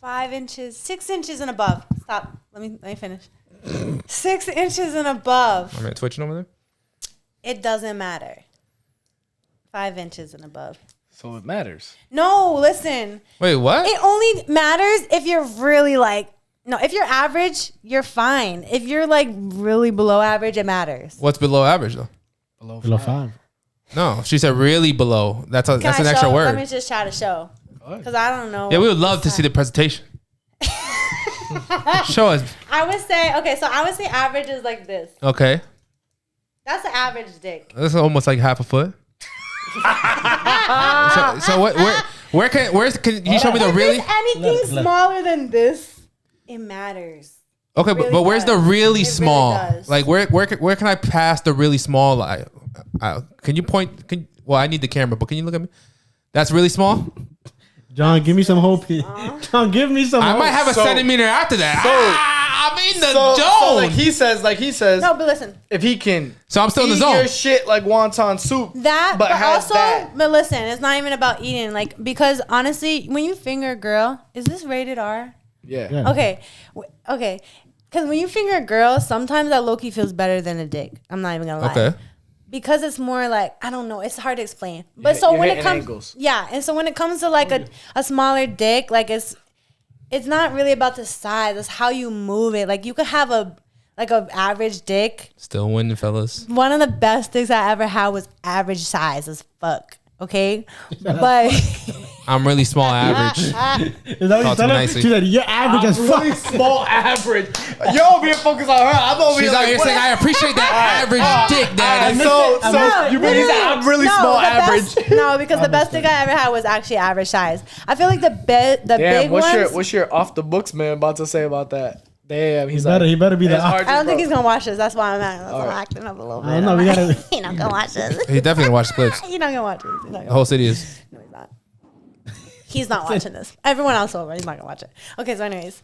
5 inches, 6 inches and above. Stop. Let me finish. 6 inches and above. I'm twitching over there. It doesn't matter. 5 inches and above. So it matters. No, listen. Wait, what? It only matters if you're really like, no, if you're average, you're fine. If you're like really below average, it matters. What's below average though? Below 5. No, she said really below. That's an Can I extra show? word. Let me just try to show. Because I don't know. Yeah, we would love to see the presentation. Show us. I would say, okay, so I would say average is like this. Okay. That's the average dick. That's almost like half a foot. so where can you show me the If really? there's anything Look. smaller than this, it matters. Okay, really but where's the does. really It really small? does. Like where can I pass the really small? Can you point? Well, I need the camera, but can you look at me? That's really small. John, give me some hope. John, give me some I hope. might have a So- centimeter after that. I'm in the So zone. like he says, No, but listen. if he can So I'm still in the eat zone. your shit like wonton soup, That, but has also, that. but listen, it's not even about eating. Like, because honestly, when you finger a girl, is this rated R? Yeah. Yeah. Okay, okay. Because when you finger a girl, sometimes that low-key feels better than a dick. I'm not even gonna lie. Okay. Because it's more like, I don't know, it's hard to explain. But hit- so you're when it hitting comes, angles. yeah, and so when it comes to like a smaller dick, like it's not really about the size. It's how you move it. Like you could have a average dick. Still winning, fellas. One of the best dicks I ever had was average size as fuck. Okay, but I'm really small average. Is that what you Talk to said? me nicely. She said, you're average as fuck. Really small average. You're over here focused on her. I'm over She's here out like, here what saying, I appreciate that average dick, Daddy. So No, you mean he's literally. I'm really No, small the average? best- no, because the best dick I ever had was actually average size. I feel like the Damn, big ones. what's your off the books man about to say about that? Damn, He better be the. It's hard I don't to think grow. he's gonna watch this. That's why I'm Alright. acting up a little bit. I don't know. We gotta. He's not gonna watch this. He definitely gonna watch the clips. He's not gonna watch this. He's not The gonna whole city is. No, he's not. He's not watching this. Everyone else over. He's not gonna watch it. Okay, so anyways.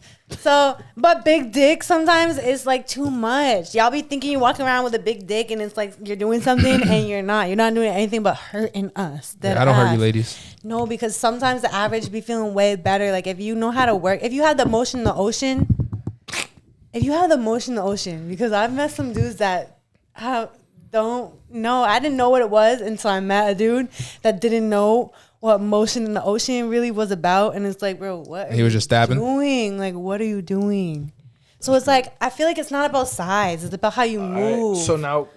But big dick sometimes is like too much. Y'all be thinking you're walking around with a big dick and it's like you're doing something and you're not. You're not doing anything but hurting us. Yeah, I don't hurt you, ladies. No, because sometimes the average be feeling way better. Like if you know how to work, if you have the motion in the ocean, because I've met some dudes that don't know. I didn't know what it was until I met a dude that didn't know what motion in the ocean really was about. And it's like, bro, what are He was you just stabbing? doing? Like, what are you doing? So it's like, I feel like it's not about size. It's about how you move. So now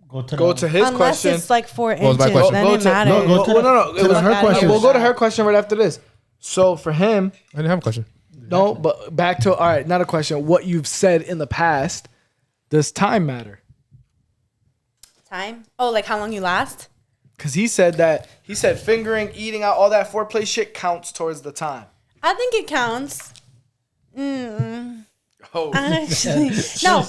Go to his Unless question. it's like 4 What was inches, my question? then Go it to- matters. no, go to the- no. to the her Fuck question. We'll go to her question right after this. So for him, I didn't have a question. no, but back to all right, not a question. What you've said in the past, does time matter? Time? Oh, like how long you last? Because he said fingering, eating out, all that foreplay shit counts towards the time. I think it counts. Oh, Actually, no,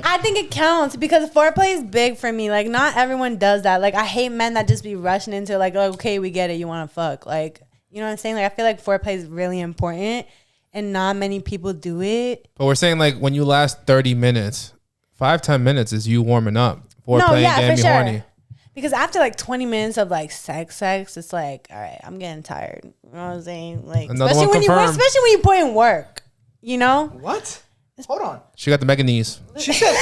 I think it counts because foreplay is big for me. Like, not everyone does that. Like, I hate men that just be rushing into like, okay, we get it, you want to fuck. Like, you know what I'm saying? Like, I feel like foreplay is really important, and not many people do it. But we're saying like when you last 30 minutes, 5-10 minutes is you warming up. Foreplay, getting me horny. Because after like 20 minutes of like sex, it's like, all right, I'm getting tired. You know what I'm saying? Like, Another especially one when confirmed. you put in work. You know? what? Hold on. She got the mega knees. She said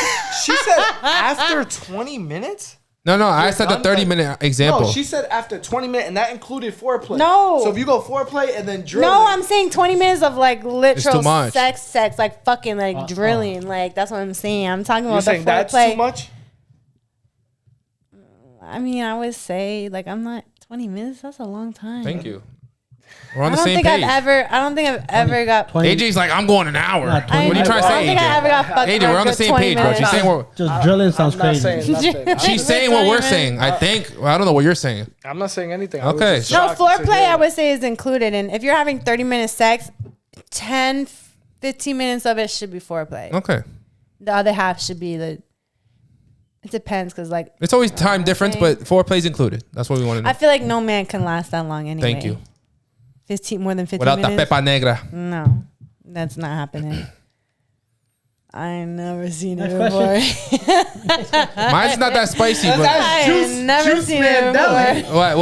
after 20 minutes. No, I said the done? 30-minute example. No, she said after 20 minutes, and that included foreplay. No. So if you go foreplay and then drilling. No, I'm saying 20 minutes of like literal too much. sex, like fucking like drilling. Like, that's what I'm saying. I'm talking You're about the saying that's foreplay. too much? I mean, I would say like I'm not 20 minutes. That's a long time. Thank you. We're on I the don't same think page. I don't think I've ever got. 20 AJ's like, I'm going an hour. Nah, What 20 are you trying to I say, don't think I AJ? ever got fucked. AJ, for we're on the a good same 20 page, bro. minutes. She's saying we're. Just drilling sounds I'm not crazy. saying nothing. She's saying what we're saying. I think. Well, I don't know what you're saying. I'm not saying anything. Okay. No, foreplay I would say is included, and if you're having 30-minute sex, 10, 15 minutes of it should be foreplay. Okay. The other half should be the. It depends because like It's always time difference, but foreplay's included. That's what we want to know. I feel like no man can last that long anyway. Thank you. 15 more than 15 Without minutes. the pepa negra. No, that's not happening. I ain't never seen it Next before. Mine's not that spicy, but I ain't never seen it before. what?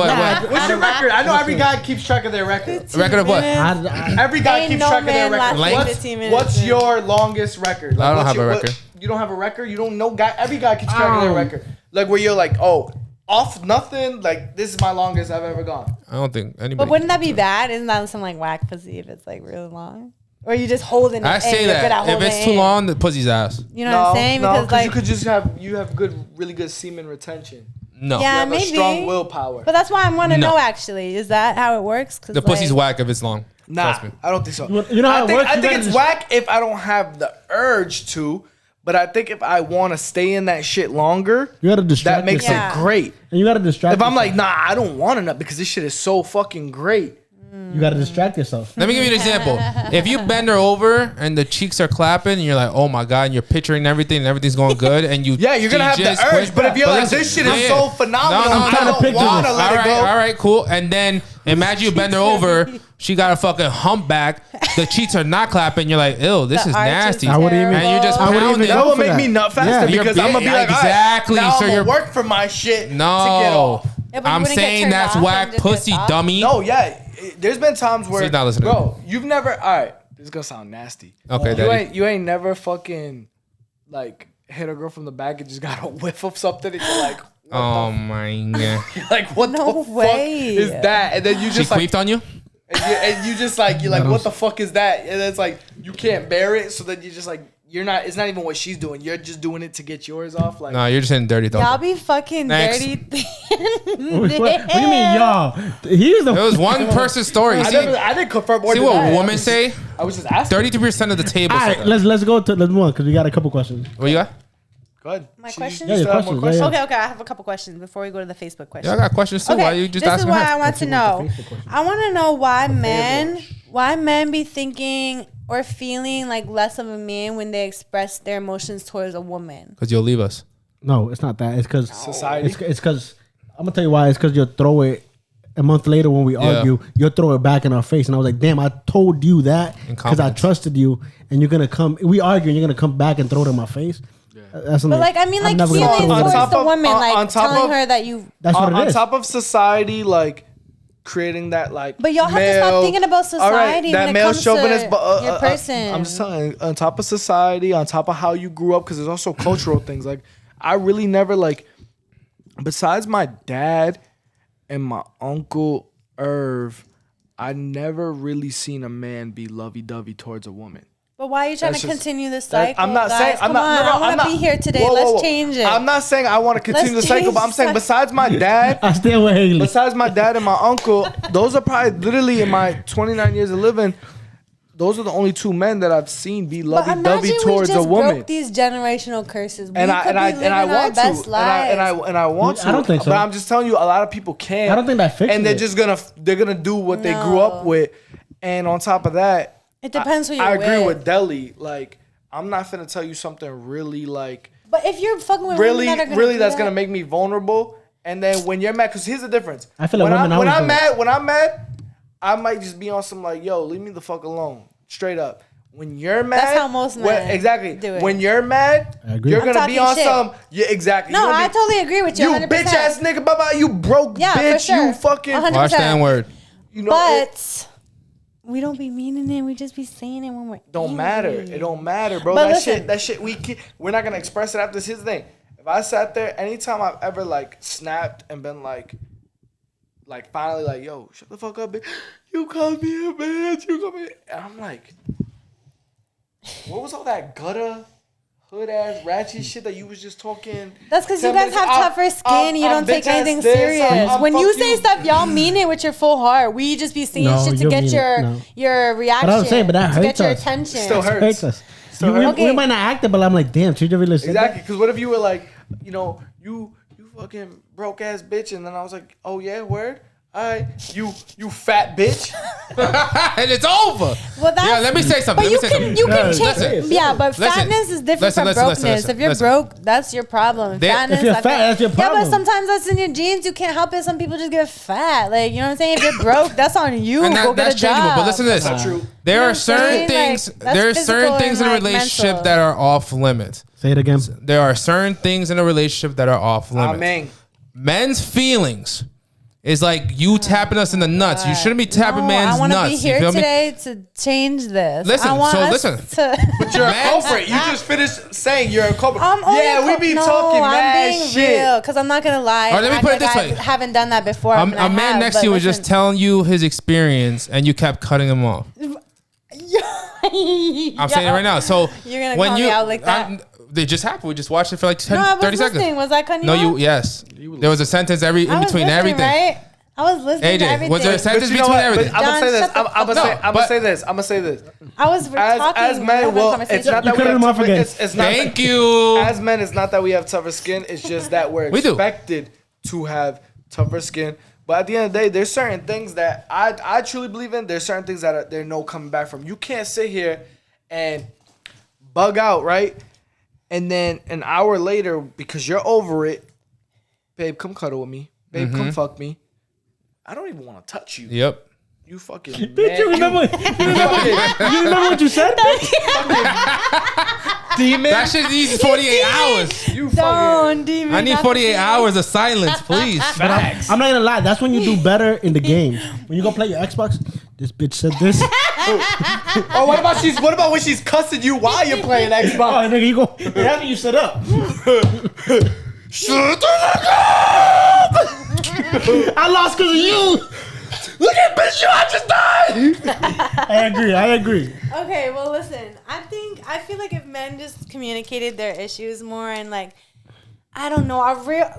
What's your record? I know every guy keeps track of their record. Record of what? Every guy Ain't keeps no track of their man record. lasting Length? 15 minutes. What's your longest record? Like, I don't what's have a your- record. You don't have a record? You don't know guy? Every guy keeps track of their record. Like where you're like, oh, off nothing. Like this is my longest I've ever gone. I don't think anybody. But wouldn't that be bad? Isn't that some like whack pussy if it's like really long? Or you just holding it? I in, say you're good at that if holding it's it too in. long, the pussy's ass. You know what I'm saying? No, Because like you could just you have really good semen retention. No. Yeah. You have maybe. a strong willpower. But that's why I want to No. know actually. Is that how it works? 'Cause, The pussy's like, whack if it's long. Nah, Trust me. I don't think so. You know how it works? I You think gotta it's just- whack if I don't have the urge to. But I think if I want to stay in that shit longer, You gotta distract that makes yourself. it great. And you gotta distract. If I'm like, yourself. nah, I don't want to nut because this shit is so fucking great. You gotta distract yourself. Let me give you an example. If you bend her over and the cheeks are clapping, and you're like, "Oh my god," and you're picturing everything, and everything's going good, and you Yeah, you're gonna have the just urge. quit. But if you're like, listen, this shit is so phenomenal, No, I trying to don't picture want to this. let it go. All right, cool. And then imagine you bend her over. She got a fucking humpback. The cheeks are not clapping. You're like, ew, this The is arch is nasty. I wouldn't even- And you're just I wouldn't even pounding. go That will for make that. me nut faster Yeah. You're because I'm gonna be like, exactly. all right, now So I'm you're- gonna work for my shit to get No, off. Yeah, but you I'm wouldn't get saying turned that's off and whack just get pussy, soft? dummy. No, yeah. There's been times where, he's not listening. bro, you've never. All right, this is gonna sound nasty. Okay, You daddy. ain't never fucking like hit a girl from the back and just got a whiff of something and you're like, what Oh my god. the, like what No the way. fuck is that? And then you She just like, queefed on you? and you just like, you're like, what the fuck is that? And it's like you can't bear it, so then you just like, you're not. It's not even what she's doing. You're just doing it to get yours off. Like, No, you're just hitting dirty Y'all thoughts. be fucking Next. dirty. What do you mean, y'all? He's the. It was one person's story. See, I didn't confirm or see what deny. women say? I was just asking. 33% of the table All said right, that. let's go to let's move on because we got a couple questions. What you got? Go ahead. My So questions? you Yeah, still your have more questions, yeah, Okay, I have a couple questions before we go to the Facebook question. Yeah, I got questions too. Why you just this is asking what her? I want to know. I want to know why men be thinking or feeling like less of a man when they express their emotions towards a woman. Because you'll leave us. No, it's not that. It's because Society. It's because I'm gonna tell you why. It's because you'll throw it a month later when we argue. You'll throw it back in our face, and I was like, "Damn, I told you that In because I confidence. trusted you, and you're gonna come. We argue, and you're gonna come back and throw it in my face." That's But like, I mean, like never feelings gonna on towards top the of- woman, like on top telling of- her that you. That's what on it is. top of society, like creating that, like. But y'all have to stop thinking about society that when it male comes chauvinist, to but, your person. I'm just telling you, on top of society, on top of how you grew up, because there's also cultural things. Like, I really never like, besides my dad and my uncle Irv, I never really seen a man be lovey-dovey towards a woman. But why are you trying That's to just- continue this That- cycle? I'm not guys? saying I'm Come not. on, No, no, I I'm want not. to be here today. Whoa, whoa, Let's whoa. change it. I'm not saying I want to continue Let's the cycle, change but I'm the saying cycle. besides my dad, I stay with Haley. besides my dad and my uncle, those are probably literally in my 29 years of living. Those are the only two men that I've seen be But lovey-dovey imagine we towards just a woman. broke these generational curses. We And could I be living our want to, best lives. and I want to. I don't think so. But I'm just telling you, a lot of people can't. I don't think that fixes And they're it. just gonna do what they grew up No. with. And on top of that, It depends who you're I agree with. with Deli. Like, I'm not finna tell you something really like But if you're fucking with really, women that are gonna really do that's that, gonna make me vulnerable. And then when you're mad, because here's the difference. I feel like when women always do it. when I'm mad, I might just be on some like, yo, leave me the fuck alone, straight up. When you're mad, That's how most men exactly. do it. When you're mad, I agree. you're I'm gonna be talking on shit. some. Yeah, exactly. No, You're gonna I totally agree with you. You 100%. bitch ass nigga, baba. You broke Yeah, for bitch. sure. You fucking. 100%. Watch the N-word. You know, it But we don't be meaning it. We just be saying it when we're don't angry. matter. It don't matter, bro. But That listen. shit. That shit. We're not gonna express it after. This is the thing. If I sat there, anytime I've ever like snapped and been like finally like, yo, shut the fuck up, bitch. You called me a bitch. You called me. And I'm like, what was all that gutter, hood ass, ratchet shit that you was just talking? That's because you 10 guys minutes- have I'm- tougher skin. You I'm don't take bitch ass anything this, serious. I'm When you fuck say stuff, y'all mean it with your full heart. We just be saying No, shit to you get mean it. No. your reaction. But I'm saying, but that to get hurts your us. attention. Still hurts. Hurts us. Still We, hurts. we might not act it, but I'm like, damn, should you really say Exactly, because what if you were like, you know, you fucking broke ass bitch, and then I was like, oh yeah, word. all right, you fat bitch. And it's over. Well, that's, Yeah, let me say something. But Let me say something. you can Listen, change. Yeah, but listen, fatness is different listen, from listen, brokenness. listen, If you're listen. broke, that's your problem. Fatness, If you're I fat, feel- that's your Yeah, problem. but sometimes that's in your genes. You can't help it. Some people just get fat. Like, you know what I'm saying? If you're broke, that's on you. And Go get that's a job. changeable. But listen to this. That's true. There You know are what I'm certain saying? things. Like, that's There are certain physical things in and, a like, relationship mental. that are off limits. Say it again. There are certain things in a relationship that are off limits. Amen. Men's feelings is like you tapping us in the nuts. You shouldn't be tapping man's I want to nuts. be You here feel me? today to change this. Listen, I want so us listen. To But you're a Man's- culprit. You just finished saying you're a culprit. I'm only Yeah, we be no, talking I'm mad being shit. real because I'm not gonna lie. All right, let me and put act it this like way. I haven't done that before. I mean, I A man have, next but to you was just listen. telling you his experience, and you kept cutting him off. I'm saying it right now. So You're gonna when call you, me out like that? they just happened. We just watched it for like 10, No, I was 30 seconds. listening. Was I cutting you No, off? you yes. There was a sentence in I was between listening, everything. Right? I was listening to AJ, everything. was there a sentence But you know between what? everything? I'm gonna say John, this. shut the I'm fuck gonna say. up. I'm But- gonna say this. I'm gonna say this. I was talking. As we men, were having a well, conversation. it's not You that we cut have him off tougher, again. it's not Thank that, you. As men, it's not that we have tougher skin. It's just that we're We do. expected to have tougher skin. But at the end of the day, there's certain things that I truly believe in. There's certain things that there's no coming back from. You can't sit here and bug out, right? And then an hour later, because you're over it, babe, come cuddle with me. Babe, come fuck me. I don't even want to touch you. Yep. You fucking Bitch, you remember? You remember what you said? demon. That shit needs 48 hours. You fucking. Don't demon. I need not 48 the demon. hours of silence, please. Facts. I'm not gonna lie. That's when you do better in the game. When you go play your Xbox, this bitch said this. Oh, what about when she's cussing you while you're playing Oh, Xbox? nigga, you go. After you set up. Shut the fuck up! I lost because of you. Look at bitch, I just died. I agree. Okay, well, listen. I feel like if men just communicated their issues more and like, I don't know,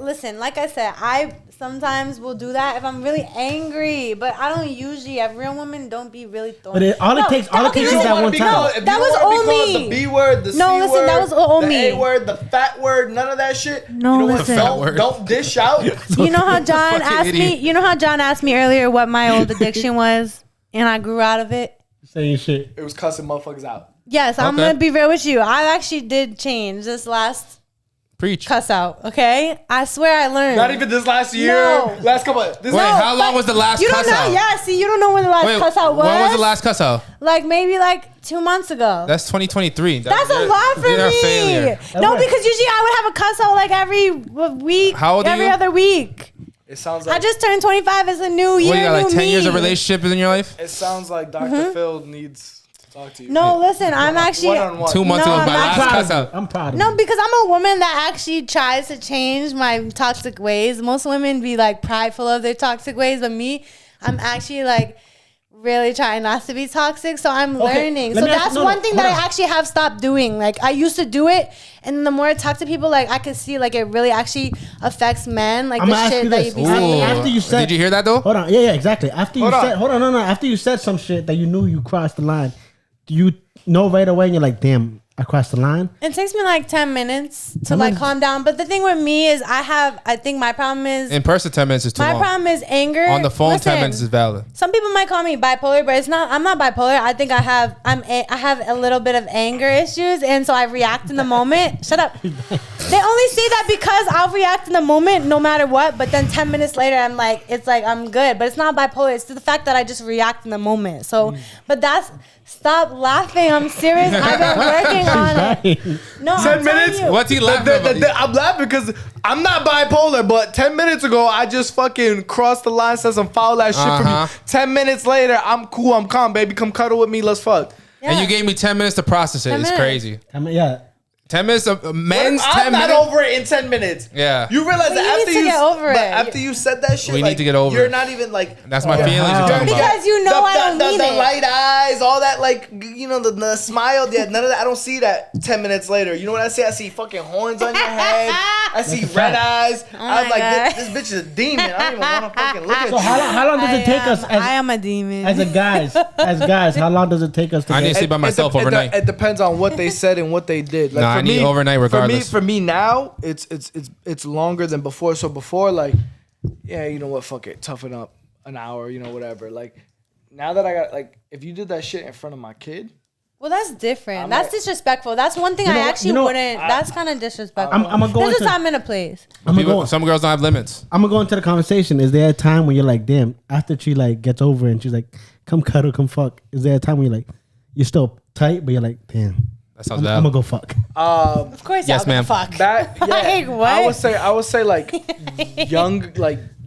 listen. Like I said, I sometimes will do that if I'm really angry, but I don't usually. Real women don't be really throwing. But all it takes is that one time. That was all me. The B word, the C No, listen, word, that was all the me. A word, the fat word, none of that shit. No, you know listen. The fat What? word. Don't dish out. You know how John Fucking asked me. idiot. You know how John asked me earlier what my old addiction was, and I grew out of it. Saying shit. It was cussing motherfuckers out. Yes, I'm Okay. gonna be real with you. I actually did change this last Preach. cuss out. Okay, I swear I learned. Not even this last year. No. Last couple. This Wait, how long but was the last you don't cuss know, out? Yeah, see, you don't know when the last Wait, cuss out was. when was the last cuss out? Like maybe like 2 months ago. That's 2023. That's a lot for You're a me. failure. No, because usually I would have a cuss out like every week. How old are every you? other week. It sounds like I just turned 25. It's a new year. What, you got like new 10 years of me. relationship in your life? It sounds like Dr. Phil needs to talk to you. No, listen, I'm actually. One-on-one. 2 months No, ago, I'm my not last proud cuss out. I'm proud of No, you. because I'm a woman that actually tries to change my toxic ways. Most women be like prideful of their toxic ways, but me, I'm actually like really trying not to be toxic. So I'm learning. let So me ask- that's no, one thing hold that on. I actually have stopped doing. Like I used to do it, and the more I talk to people, like I could see like it really actually affects men. Like I'm the gonna ask shit you that this. you be Ooh. saying. After you said, Did you hear that though? Hold on. Yeah, exactly. After you Hold on. said, hold on, no. After you said some shit that you knew you crossed the line, do you know right away and you're like, damn, I crossed the line? It takes me like 10 minutes to 10 like minutes? calm down. But the thing with me is I think my problem is In person, 10 minutes is too my long. problem is anger. On the phone, 10 Listen, minutes is valid. Some people might call me bipolar, but it's not. I'm not bipolar. I think I have a little bit of anger issues, and so I react in the moment. Shut up. They only say that because I'll react in the moment, no matter what. But then 10 minutes later, I'm like, it's like I'm good. But it's not bipolar. It's the fact that I just react in the moment. So, but that's. Stop laughing. I'm serious. I've been working on it. No, 10 I'm minutes? telling you. What's he laughing about? I'm laughing because I'm not bipolar, but 10 minutes ago, I just fucking crossed the line, said some foul ass shit for Uh-huh. me. 10 minutes later, I'm cool, I'm calm, baby. Come cuddle with me, let's fuck. Yeah. And you gave me 10 minutes to process it. 10 It's minutes. crazy. I mean, yeah. 10 minutes of men's I'm 10 not minutes. over it in 10 minutes. Yeah. You realize But that you after need to you get over but it. after you said that shit, We like, need to get over you're it. not even like That's my Yeah. feelings you're How? talking about. Because you know I don't need the it. light eyes, all that, like, you know, the smile. Yeah, none of that. I don't see that 10 minutes later. You know what I see? I see fucking horns on your head. I see That's a red fact. eyes. Oh I was my like, God. this bitch is a demon. I don't even want to fucking look at So you. how long does it take us I am a demon. as guys? How long does it take us to I need get? to sleep by myself overnight. It depends on what they said and what they did. Like Nah, for I need overnight regardless. For me now, it's longer than before. So before, like, yeah, you know what? Fuck it, toughen up. an hour, you know, whatever. Like, now that I got, like, if you did that shit in front of my kid. Well, that's different. That's disrespectful. That's one thing I actually wouldn't. That's kind of disrespectful. I'm gonna go There's a into- time and a place. Some girls don't have limits. I'm gonna go into the conversation. Is there a time when you're like, damn, after she like gets over and she's like, come cuddle, come fuck? Is there a time when you're like, you're still tight, but you're like, damn, That sounds I'm bad. gonna go fuck. Of course, Yes, ma'am. Fuck. That, yeah, Like, what? I would say like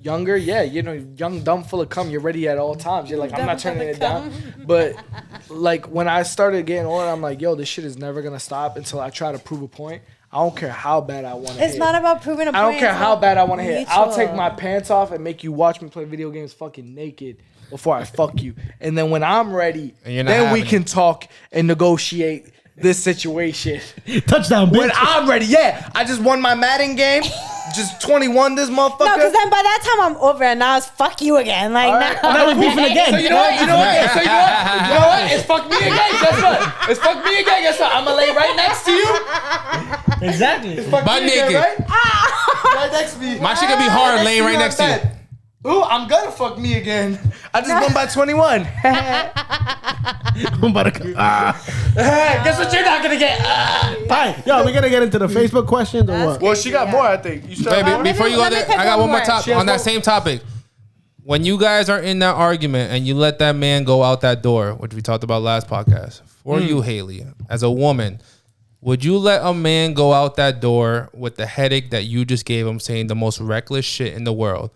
younger, yeah, you know, young, dumb, full of cum. You're ready at all times. You're like, I'm not turning it down. But like when I started getting older, I'm like, yo, this shit is never gonna stop until I try to prove a point. I don't care how bad I want to. It's not about proving a point. I don't care how bad I want to hit. I'll mutual. take my pants off and make you watch me play video games fucking naked before I fuck you. And then when I'm ready, And you're not then we having can talk and negotiate this situation. Touchdown, bitch. When I'm ready, yeah. I just won my Madden game. Just 21 this motherfucker. No, because then by that time I'm over and now it's fuck you again. Like, All right. now. Now we beefing again. So you know what? So you know what? It's fuck me again. Guess what? It's fuck me again. Guess what? I'm gonna lay right next to you. Exactly. Fuck Butt me again, naked. right? Right next to me. My shit gonna be hard laying right next to you. Ooh, I'm gonna fuck me again. I just won by 21. I'm about to. Guess what you're not gonna get? Fine. Yo, we gonna get into the Facebook questions or what? Well, she got more, I think. You still have Baby, more? before you go let me there, pick I got one one more more. topic She has on that one- same topic. When you guys are in that argument and you let that man go out that door, which we talked about last podcast, for you, Haley, as a woman, would you let a man go out that door with the headache that you just gave him, saying the most reckless shit in the world,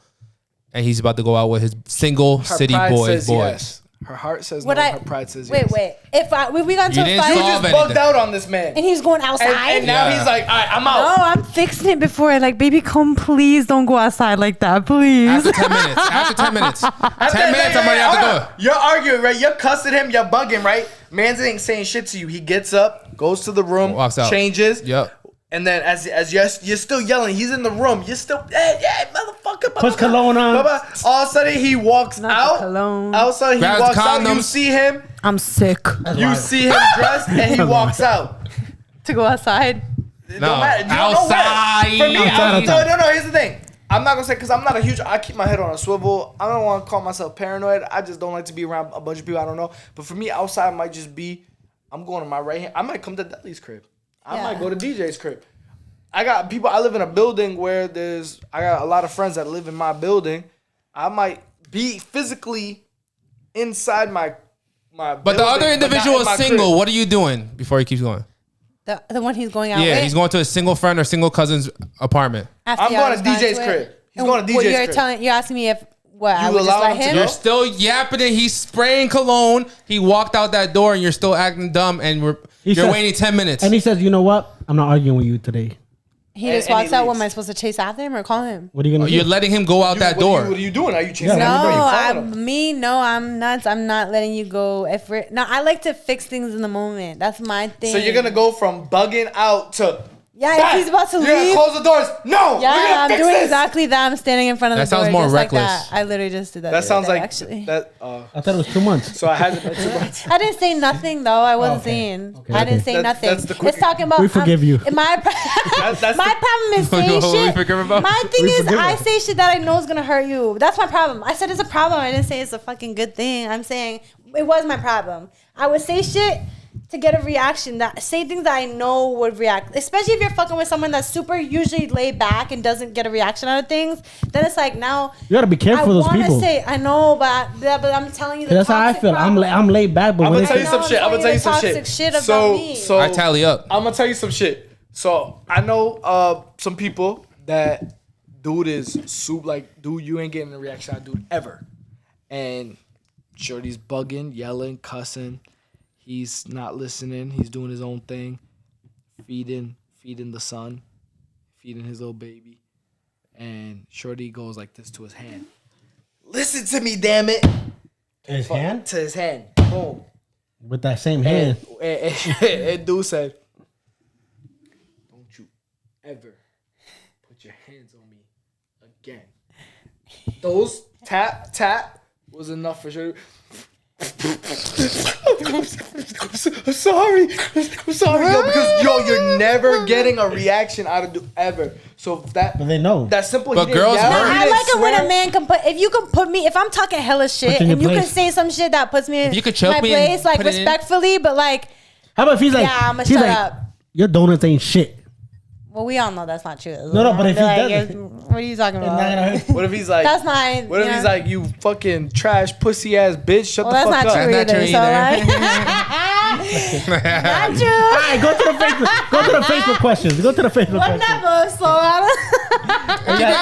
and he's about to go out with his single Her city pride boys? says yes. Her heart says Would no. I? Her pride says yes. Wait. If we got into You a didn't fight You solve just anything. bugged out on this man. and he's going outside. And now Yeah. he's like, all right, I'm no, out. I'm fixing it before. Like, baby, come, please don't go outside like that, please. After 10 minutes. After 10 minutes. 10 minutes, I'm already out the door. You're arguing, right? You're cussing him. You're bugging, right? Man's ain't saying shit to you. He gets up, goes to the room, Walks out. changes. Yep. And then as you're still yelling, he's in the room. You're still, yeah, motherfucker. Puts cologne on. All of a sudden, he walks Not the out. cologne. All of a sudden, he Grabs walks out. You condoms. see him. I'm sick You see him dressed, and he walks out. to go outside. It No, don't matter. You don't know where. outside. For me, Outside. no. Here's the thing. I'm not gonna say because I'm not a huge. I keep my head on a swivel. I don't want to call myself paranoid. I just don't like to be around a bunch of people I don't know. But for me, outside might just be. I'm going to my right hand. I might come to Dudley's crib. I might go to DJ's crib. I got people. I live in a building where I got a lot of friends that live in my building. I might be physically inside my. But building, the other not individual in is my single. crib. What are you doing before he keeps going? The one he's going out Yeah, with. he's going to a single friend or single cousin's apartment. After I'm y'all going just to got DJ's into it. crib. He's And going to what DJ's you're crib. You're asking me if what I You would just allow let him to him. go? You're still yapping and he's spraying cologne. He walked out that door and you're still acting dumb and you're says- waiting 10 minutes. And he says, you know what? I'm not arguing with you today. He just and he walks out. What leaves. am I supposed to chase after him or call him? What are you gonna You're do? letting him go out that door. What are you doing? Are you chasing Yeah, him? No, Are you following him? I'm nuts. I'm not letting you go. If we're no, I like to fix things in the moment. That's my thing. So you're gonna go from bugging out to Yeah, if he's about to you're gonna leave. close the doors. No, Yeah, we're gonna I'm fix doing this. exactly that. I'm standing in front of That the door sounds more just reckless. like that. I literally just did that. That the sounds other day, like actually. that. I thought it was 2 months. So I hasn't been 2 months. I didn't say nothing though. I wasn't Okay. saying. Okay. I didn't say That- nothing. that's the quick- It's talking about. We forgive you. My That's my the- problem is saying What we shit. forgive about? My thing We is forgive I her. say shit that I know is gonna hurt you. That's my problem. I said it's a problem. I didn't say it's a fucking good thing. I'm saying it was my problem. I would say shit to get a reaction. That say things that I know would react. Especially if you're fucking with someone that's super usually laid back and doesn't get a reaction out of things. Then it's like now. You gotta be careful I of those want to people. say I know, but I'm telling you. The That's how I toxic feel. problem. I'm laid back, but I'm when gonna tell it's you some I'm shit. I'm telling gonna tell you you the some toxic shit. shit about me. So I tally up. I'm gonna tell you some shit. So I know some people that dude is dude, you ain't getting a reaction out of dude ever. And Shorty's bugging, yelling, cussing. He's not listening. He's doing his own thing. Feeding the son. Feeding his little baby. And Shorty goes like this to his hand. Listen to me, damn it. his hand To his hand. Boom. with that same hand. And dude said, don't you ever put your hands on me again. Those tap was enough for sure. I'm sorry. I'm sorry, yo, because you're never getting a reaction out of ever. So But they know. That's simple. But girls No, hurt. I like it when a man can put. If you can put me, if I'm talking hella shit, in and your you can place. say some shit that puts me in you could choke my me and place, like put it in. respectfully, but like, How about if he's like, yeah, I'ma he's shut like, up. your donuts ain't shit. Well, we all know that's not true. No, but if he Like, doesn't, what are you talking about? What if he's like? That's not. What if he's like, you fucking trash pussy ass bitch? Shut Well, the that's fuck not up. true That's not either. true So either. like, not true. all right, go to the Facebook. Go to the Facebook questions. Go to the Facebook What questions. never? So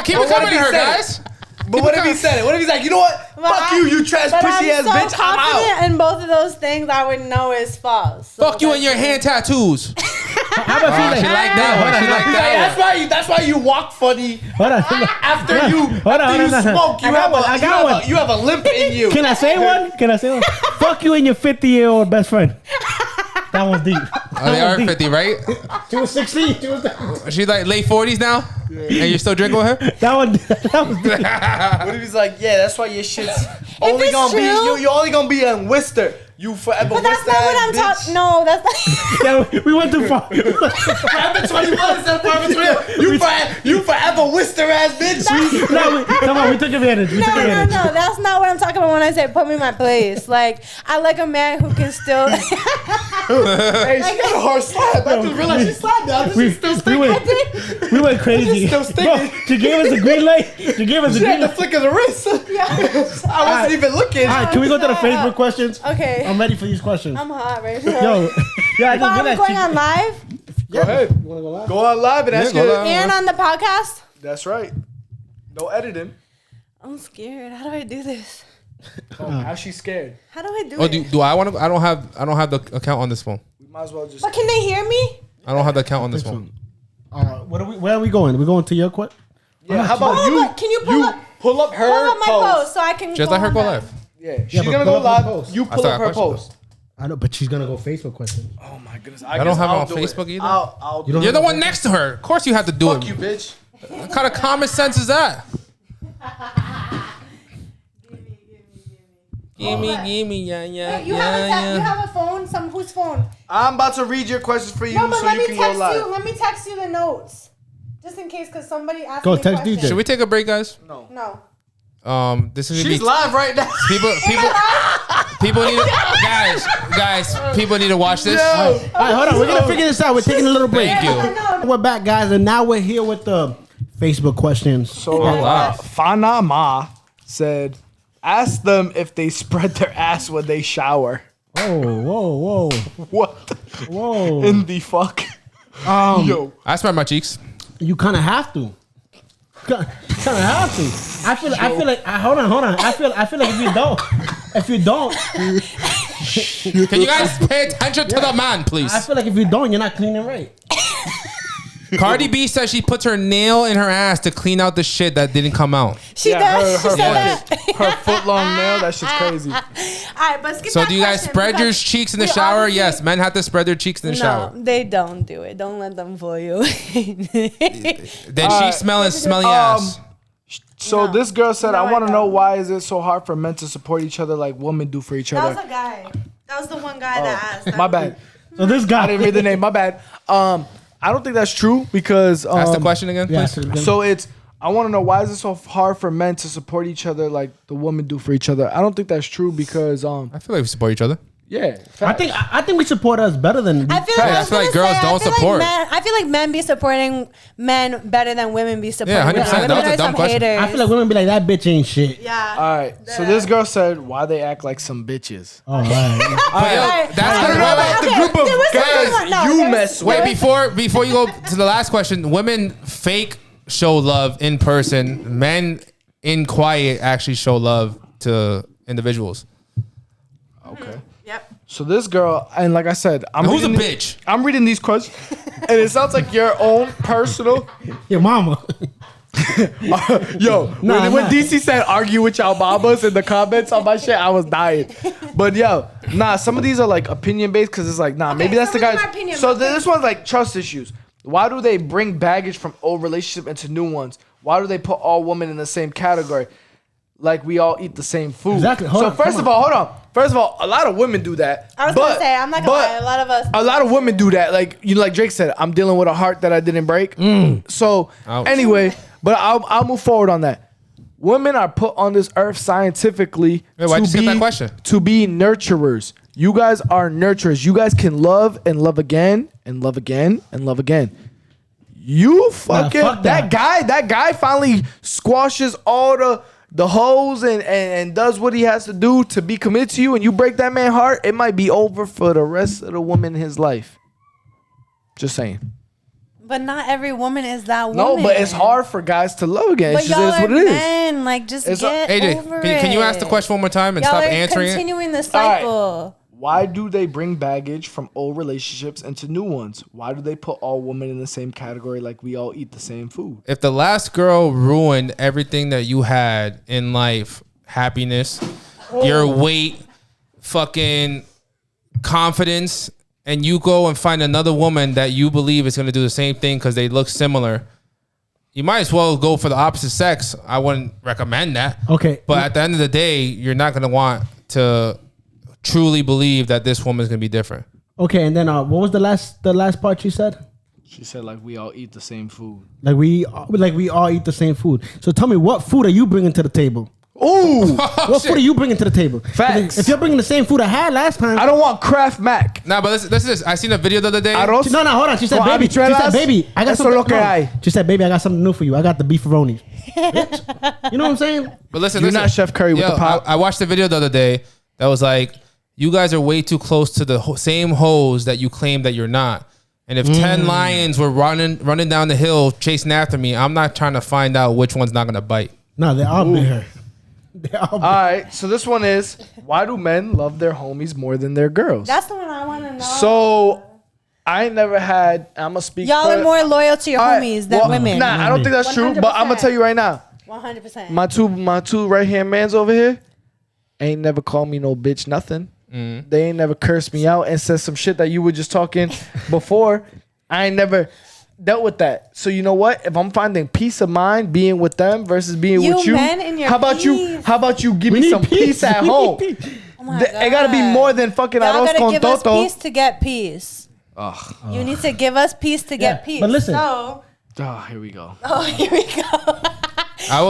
Keep it What coming if to he her, said it? guys. But what if he said it? What if he's like, you know what? Fuck you trash pussy ass bitch. I'm out. confident in both of those things. I would know is false. So Fuck you and your hand tattoos. How about if he's She like, like that one. She like that one. That's why you walk funny. hold on. After you Hold on, hold on. smoke, I got one. you have a limp in you. Can I say one? Can I say one? Fuck you and your 50-year-old best friend. That one's deep. Oh, they are 50, right? She was 16. She was She's like late 40s now? And you're still drinking with her? that one was deep. What if he's like, yeah, that's why your shit's only it's gonna true- be you're only gonna be on Worcester. You forever But that's Worcester not what ass I'm bitch. talking. No, that's not. Yeah, we went too far. Forever 21 instead of forever 20. You forever Worcester ass bitch. Come on, we took advantage. We took No, advantage. that's not what I'm talking about when I say put me in my place. Like, I like a man who can still. Hey, she got a hard slap. I just realized she slapped me. I think she's still sticking. We went crazy. Still sticking. Bro, she gave us a green light. She gave us a She had green the light. flick of the wrist. I wasn't even looking. All right, can we go to the Facebook questions? Okay. I'm ready for these questions. I'm hot right now. Yo, yeah, I But are we just going on live Go ahead. You wanna go live? Go on live and ask go you. live. and on the podcast? That's right. No editing. I'm scared. How do I do this? Oh, now she's scared. How do I do Oh, it? do I want to? I don't have the account on this phone. We might as well just. But can they hear me? I don't have the account on this phone. Where are we going? We going to your question? Yeah, how about Oh, you? but can you pull up pull up her pull up my post? post so I can Just let her on go that? live. Yeah, she's but gonna pull go up her live. post. You I pull still up got her questions. post. I know, but she's gonna go Facebook question. Oh my goodness! I don't have her on Facebook either. I'll do don't You're it. the one next to her. Of course you have to do Fuck it. you, bitch. What kind of common sense is that? Gimme, yeah, Wait, you have a phone? Whose phone? I'm about to read your questions for you, No, but so let you me can go text live. you. Let me text you the notes. Just in case, because somebody asked Go me text questions. DJ. Should we take a break, guys? No. This is gonna She's be live right now. people need guys. People need to watch this. All right, hold on. We're gonna figure this out. We're taking a little break. Thank you. We're back, guys, and now we're here with the Facebook questions. So live. Fanama said, "Ask them if they spread their ass when they shower." Whoa. What in the fuck? Yo, I spread my cheeks. You kind of have to. Kind of have to. I feel like. Hold on. I feel like if you don't, Can you guys pay attention to the man, please? I feel like if you don't, you're not cleaning right. Cardi B says she puts her nail in her ass to clean out the shit that didn't come out. She does. She her, said that. her foot long nail. That shit's crazy. All right, but skip So that do you guys question spread your because cheeks in the we shower? obviously- Yes, men have to spread their cheeks in the shower. No, they don't do it. Don't let them fool you. Then she's smelling smelly ass. So No. this girl said, No, "I I want to know don't. why is it so hard for men to support each other like women do for each That other?" was a guy. That was the one guy that asked. My bad. So this guy I didn't read the name. My bad. I don't think that's true because Ask the question again, Yeah, please. So it's I want to know why is it so hard for men to support each other like the women do for each other. I don't think that's true because I feel like we support each other. yeah. I think we support us better than. I feel, I was feel like gonna girls say, don't support. I feel like men be supporting men better than women be supporting. Yeah, 100%. women. That was a Women are dumb some question. haters. I feel like women be like that bitch ain't shit. Yeah. All right. So this girl said why they act like some bitches. All right. But yo, Alright. that's I don't know about the Okay, group of there was guys something- no, you there's- mess with. Wait, before you go to the last question, women fake show love in person. Men in quiet actually show love to individuals. Okay. Yep. So this girl, and like I said, I'm Who's a reading bitch? I'm reading these questions, and it sounds like your own personal. Your mama. Yo, Nah, when nah. DC said argue with y'all mamas in the comments on my shit, I was dying. But yo, some of these are like opinion based because it's like, maybe that's the some of guys. them are opinion So based. this one's like trust issues. Why do they bring baggage from old relationship into new ones? Why do they put all women in the same category? like we all eat the same food. Exactly. Hold on. First of all, a lot of women do that. I was gonna say, I'm not gonna lie, a lot of us. A lot of women do that. Like like Drake said, I'm dealing with a heart that I didn't break. So Ouch. anyway, but I'll move forward on that. Women are put on this earth scientifically why'd you skip that question? to be nurturers. You guys are nurturers. You guys can love and love again and love again and love again. You fucking fuck that guy finally squashes all the hoes and does what he has to do to be committed to you, and you break that man's heart, it might be over for the rest of the women in his life. Just saying. But not every woman is that woman. No, but it's hard for guys to love again. But It's just y'all is what are it is. men. Like, just get AJ, over can you ask the it. question one more time and Y'all stop are answering it? continuing the All cycle. Why do they bring baggage from old relationships into new ones? Why do they put all women in the same category like we all eat the same food? If the last girl ruined everything that you had in life, happiness, your weight, fucking confidence, and you go and find another woman that you believe is going to do the same thing because they look similar, you might as well go for the opposite sex. I wouldn't recommend that. Okay. But at the end of the day, you're not going to want to truly believe that this woman's going to be different. Okay, and then what was the last part you said? She said like we all eat the same food. Like we all eat the same food. So tell me, what food are you bringing to the table? Ooh, What food are you bringing to the table? Facts. If you're bringing the same food I had last time, I don't want Kraft Mac. Nah, but listen to this. I seen a video the other day. Arroz. No, hold on. She said, Con baby. She said, habichuelas. baby, I got Eso something. lo que hay. She said, baby, I got something new for you. I got the beefaroni. Bitch. You know what I'm saying? But listen, You're not Chef Curry with Yo, the pop. I watched the video the other day that was like, you guys are way too close to the same hoes that you claim that you're not. And if 10 lions were running down the hill chasing after me, I'm not trying to find out which one's not going to bite. No, they're all bigger. They're all All right, so this one is, why do men love their homies more than their girls? That's the one I want to know. So I ain't never had, I'm going to speak Y'all for- are more loyal to your All right, homies than well, women. Nah, I don't think that's true, but I'm going to tell you right now. 100%. My two right-hand mans over here ain't never called me no bitch nothing. They ain't never cursed me out and said some shit that you were just talking before. I ain't never dealt with that. So you know what? If I'm finding peace of mind being with them versus being You with you, men and your how about peace. How about you give We me need some peace at We need home? peace. Oh my It gotta be God. more than fucking Y'all arroz gotta con give us toto. peace to get peace. You need to give us peace to get peace. but listen. So, Oh, here we go. here we go.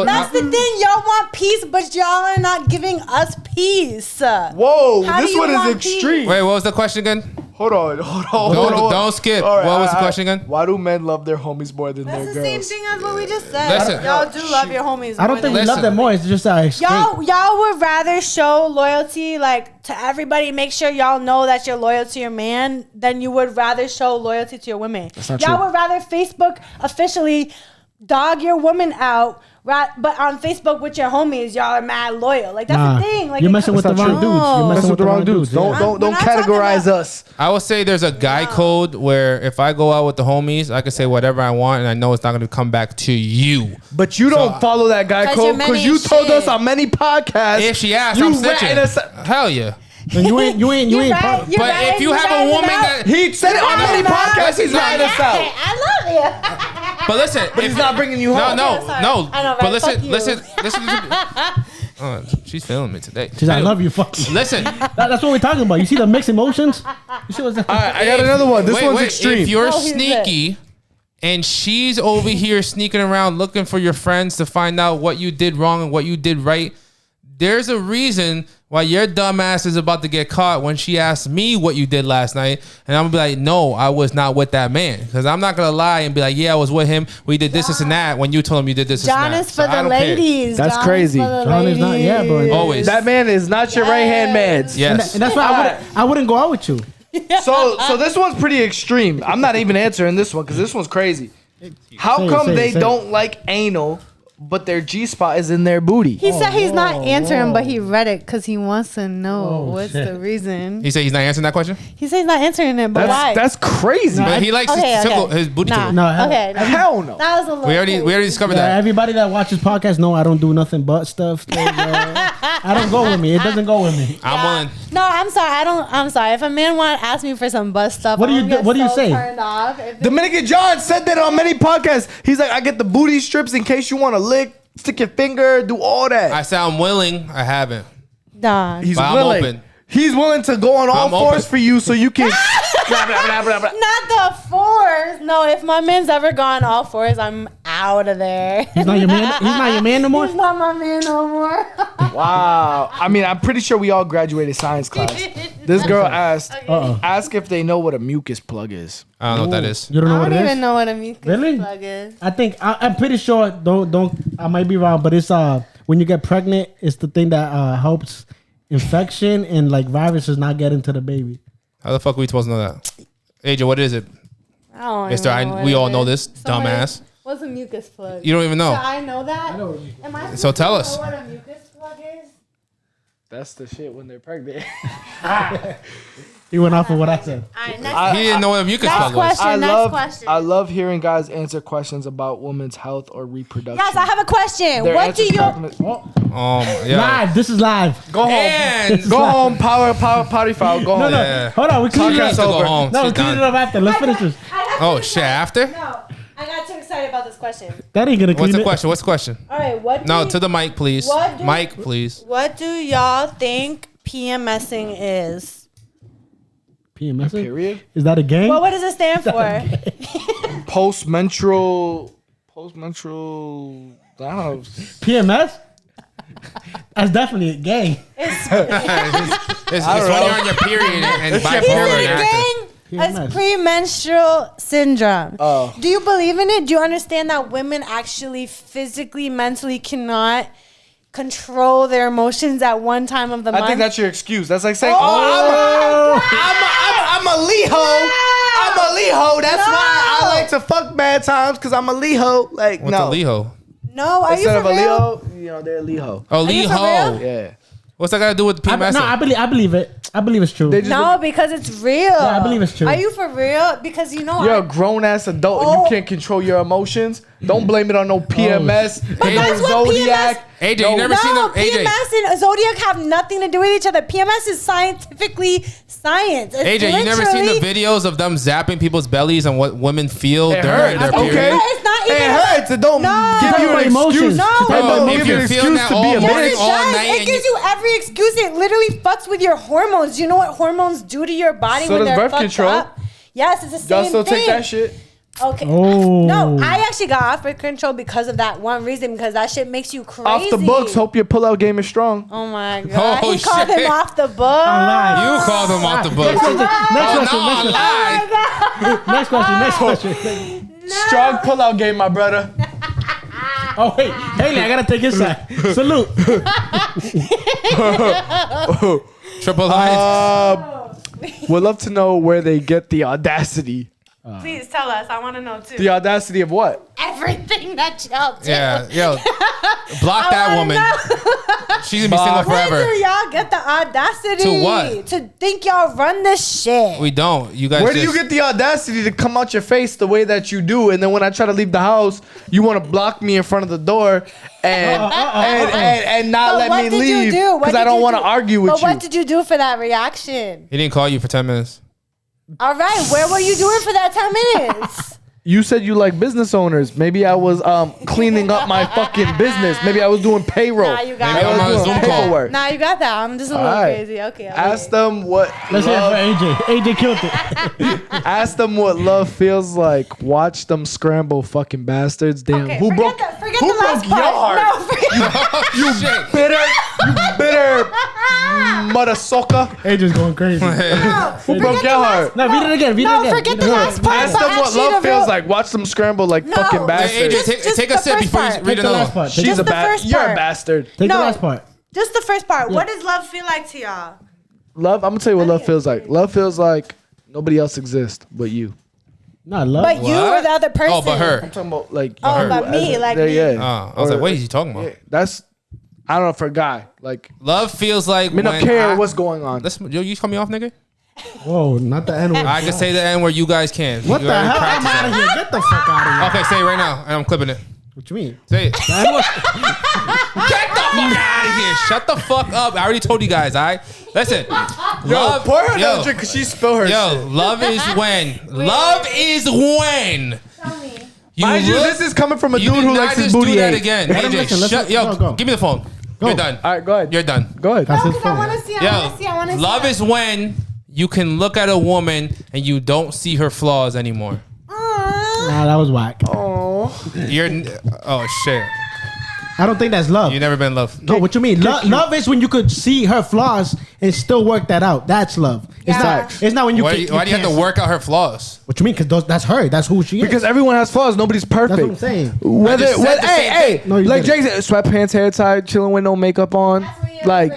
That's the thing. Y'all want peace, but y'all are not giving us peace. Whoa, How do this you one is want peace? extreme. Wait, what was the question again? Hold on. Don't skip. All right, What was the all right. question again? Why do men love their homies more than That's their the girls? same thing as what we just said. Listen. Y'all do love your homies. I don't more think than we love them more. It's just our escape. Y'all would rather show loyalty like to everybody, make sure y'all know that you're loyal to your man, than you would rather show loyalty to your women. not Y'all true. would rather Facebook officially dog your woman out, but on Facebook with your homies, y'all are mad loyal. Like that's the thing. Like you're messing with the That's not wrong true. dudes. You're Messing messing with the wrong dudes. yeah. Don't We're not talking categorize about- us. I would say there's a guy code where if I go out with the homies, I can say whatever I want and I know it's not going to come back to you. But you don't follow that guy 'Cause code your men because you ain't told us shit. on many podcasts. If she asks, you I'm ratting us- snitching. Hell yeah. And you ain't You're right, part- you're But right, if you you're have a right, woman you're that... right. He said it on You're many right. podcasts. He's ratting us out. Hey, I love you. But listen, But he's not bringing you home. No, Yeah, sorry. no. I know, But right? listen, Fuck you. listen. Oh, she's feeling me today. She's like, I love you. Fuck you. Listen. That's what we're talking about. You see the mixed emotions? You see what's All right, I got another one. This one's If extreme. you're Oh, he's sneaky and she's over here sneaking around looking for your friends to find out what you did wrong and what you did right, there's a reason why your dumb ass is about to get caught when she asks me what you did last night. And I'm going to be like, no, I was not with that man. Because I'm not going to lie and be like, yeah, I was with him. We did this and that when you told him you did this John and that. is So for I the don't care. ladies. That's John is crazy. for the John is not- yeah, bro. ladies. Always. That man is not your right hand man. Yes. And that's why I wouldn't go out with you. So this one's pretty extreme. I'm not even answering this one because this one's crazy. How Say it, come say it, they say it. don't like anal, but their G spot is in their booty? He said he's not whoa, answering, whoa. but he read it because he wants to know Oh, what's shit. the reason. He said he's not answering that question? He said he's not answering it, but why? That's crazy. But he likes Okay, his, okay. tickle, his booty Nah. tickle. No, hell- Okay, Hell no. that was a little. We already crazy. discovered Yeah, that. everybody that watches podcasts know I don't do nothing but stuff. So, I don't go with me. It doesn't go with me. I'm willing. No, I'm sorry. I'm sorry. If a man want to ask me for some butt stuff, What do you I'm do- gonna what do you get say? Turned off. If Dominican John said that on many podcasts. He's like, I get the booty strips in case you want to lick stick your finger, do all that. I said I'm willing. I haven't. Dog. He's But I'm willing. open. He's willing to go on all I'm fours open. for you so you can. blah, blah, blah, blah, blah. Not the fours. No, if my man's ever gone all fours, I'm out of there. He's not your man. He's not your man no more. He's not my man no more. Wow. I mean, I'm pretty sure we all graduated science class. This girl asked, ask if they know what a mucus plug is. I don't know what that is. You don't know I what don't it even is? know what a mucus Really? plug is. I think I'm pretty sure. Don't. I might be wrong, but it's when you get pregnant, it's the thing that helps infection and like viruses not get into the baby. How the fuck are we supposed to know that? AJ, what is it? I don't Mister, even know what we it all know is. this, Somebody- dumbass. What's a mucus plug? You don't even Do know. I know that? I know what Am I So tell supposed to us. know what a mucus plug is? That's the shit when they're pregnant. He went off of what I said. All right, next, He didn't know what a mucus next plug was. question. Next question. I love hearing guys answer questions about women's health or reproduction. Yes, I have a question. Their What do answers you? crack me- Yeah. Live. This is live. Go home. And Go home. Power potty foul. Go home. No, Yeah. hold on. We cleaned it Podcast up. to go home. No, we She's cleaned it done. up after. Let's finish this. Oh shit! After? No, I got too excited about this question. That ain't gonna clean What's the it. question? What's the question? All right, what? No, to the mic, please. What do- Mic, please. What do y'all think PMSing is? PMS. Period. Is that a gang? Well, what does it stand for? Postmenstrual. I don't know. PMS? That's definitely a gang. It's when know. you're on your period and He's bipolar in and a acting. gang as PMS. premenstrual syndrome. Oh. Do you believe in it? Do you understand that women actually physically, mentally cannot control their emotions at one time of the month? I think that's your excuse. That's like saying, Oh. I'm a Leo. I'm a Leo. That's why I like to fuck bad times because I'm a Leo. Like, What's no. a Leo? No, are you Instead for of a real? Leo, you know, they're Leo. Oh, you for Leo. real? Yeah. What's that got to do with PMS? No, I believe it. I believe it's true. They just No, because it's real. I believe it's true. Are you for real? Because you know You're a grown ass adult and Oh. you can't control your emotions. Don't blame it on no PMS, But no that's what zodiac. AJ, no- you never seen No, them? AJ, PMS and Zodiac have nothing to do with each other. PMS is scientifically science. It's AJ, you never seen the literally- videos of them zapping people's bellies and what women feel It during hurts. their Okay. period? It's not even It about- hurts. It don't No. give you Talk an about excuse. emotions. No. Talk It about don't if give you you're an feeling excuse that to all be a morning, Yes, bitch. it all does. night It and gives you every excuse. It literally fucks with your hormones. You know what hormones do to your body So when does they're birth fucked control. up? Yes, it's the same Y'all still thing. take that shit? Okay. Oh. No, I actually got off birth control because of that one reason. Because that shit makes you crazy. Off the books. Hope your pull-out game is strong. Oh my god. Oh, He called shit. him off the book. Online. You called them off the book. Next question. Oh, Next no, question. I lied. Next question. Next question. Strong pull-out game, my brother. Oh wait, Haley, I gotta take his side. Salute. Triple lines. Would love to know where they get the audacity. Please tell us. I want to know too. The audacity of what? Everything that y'all do. Yeah, yo, block that woman. She's gonna be single Where forever. do y'all get the audacity To what? to think y'all run this shit? We don't. You guys. Where do just, you get the audacity to come out your face the way that you do, and then when I try to leave the house, you want to block me in front of the door and not But let what me did you leave do? What because I did don't you want to do? argue with But you. what did you do for that reaction? He didn't call you for 10 minutes. All right, where were you doing for that 10 minutes? You said you like business owners. Maybe I was cleaning up my fucking business. Maybe I was doing payroll. Nah, you got Maybe it. I'm on a You Zoom got call. that. Nah, you got that. I'm just a little Alright. crazy. Okay. Ask them what Let's hear love, it for AJ. AJ killed it. ask them what love feels like. Watch them scramble, fucking bastards. Damn, Okay, who broke forget who the last broke your part. heart? No, forget You shit. bitter mother sucker. AJ's going crazy. Who broke your heart? No, read it again. Read it No, again. forget Read the it last again. part. Ask but them what actually love the feels real- like. Watch them scramble like No. fucking Hey, bastards. AJ, Just take a the sip first before part. you read Take the another last one. part. She's Just a the bad. first You're a part. bastard. Take the No. last part. Just the first part. What does love feel like to y'all? Love. I'm gonna tell you what love feels like. Love feels like nobody else exists but you. No, love. But you or the other person? Oh, but her. I'm talking about like. Oh, you but me, as a- like yeah, me. yeah. I was Or- like, what is he talking about? Yeah, that's. I don't know for a guy. Like, Love feels like I mean, I when don't care I- what's going on. Let's, yo, you cut me off, nigga? Whoa, not the N word. I can say the N where you guys can. What You the already hell? I'm practiced out of that. here. Get the fuck out of here. Okay, say it right now, and I'm clipping it. What you mean? Say it. The N word. Get the fuck out of here. Shut the fuck up. I already told you guys, all right? Listen. Yo, pour her yo, another drink because she spilled her Yo, shit. love is when. Love is when. Tell me. Mind you, look- this is coming from a you dude did who not likes his just booty do that ate. again. Let him AJ, listen, shut. go, Yo, go. give me the phone. Go. You're done. All right, go ahead. You're done. Go ahead. That's his I phone. want to see. I Yo, want to see. I want to see. love is when you can look at a woman and you don't see her flaws anymore. Nah, that was whack. You're oh shit. I don't think that's love. You never been in love. No, what you mean? Love is when you could see her flaws and still work that out. That's love. It's Yeah. not. It's not when you. Why, can, why do you have to can't- work out her flaws? What you mean? Because that's her. That's who she is. Because everyone has flaws. Nobody's perfect. that's what I'm saying. Whether, I just said the same hey, thing. No, you like Jake didn't. said, sweatpants, hair tied, chilling with no makeup on. Like,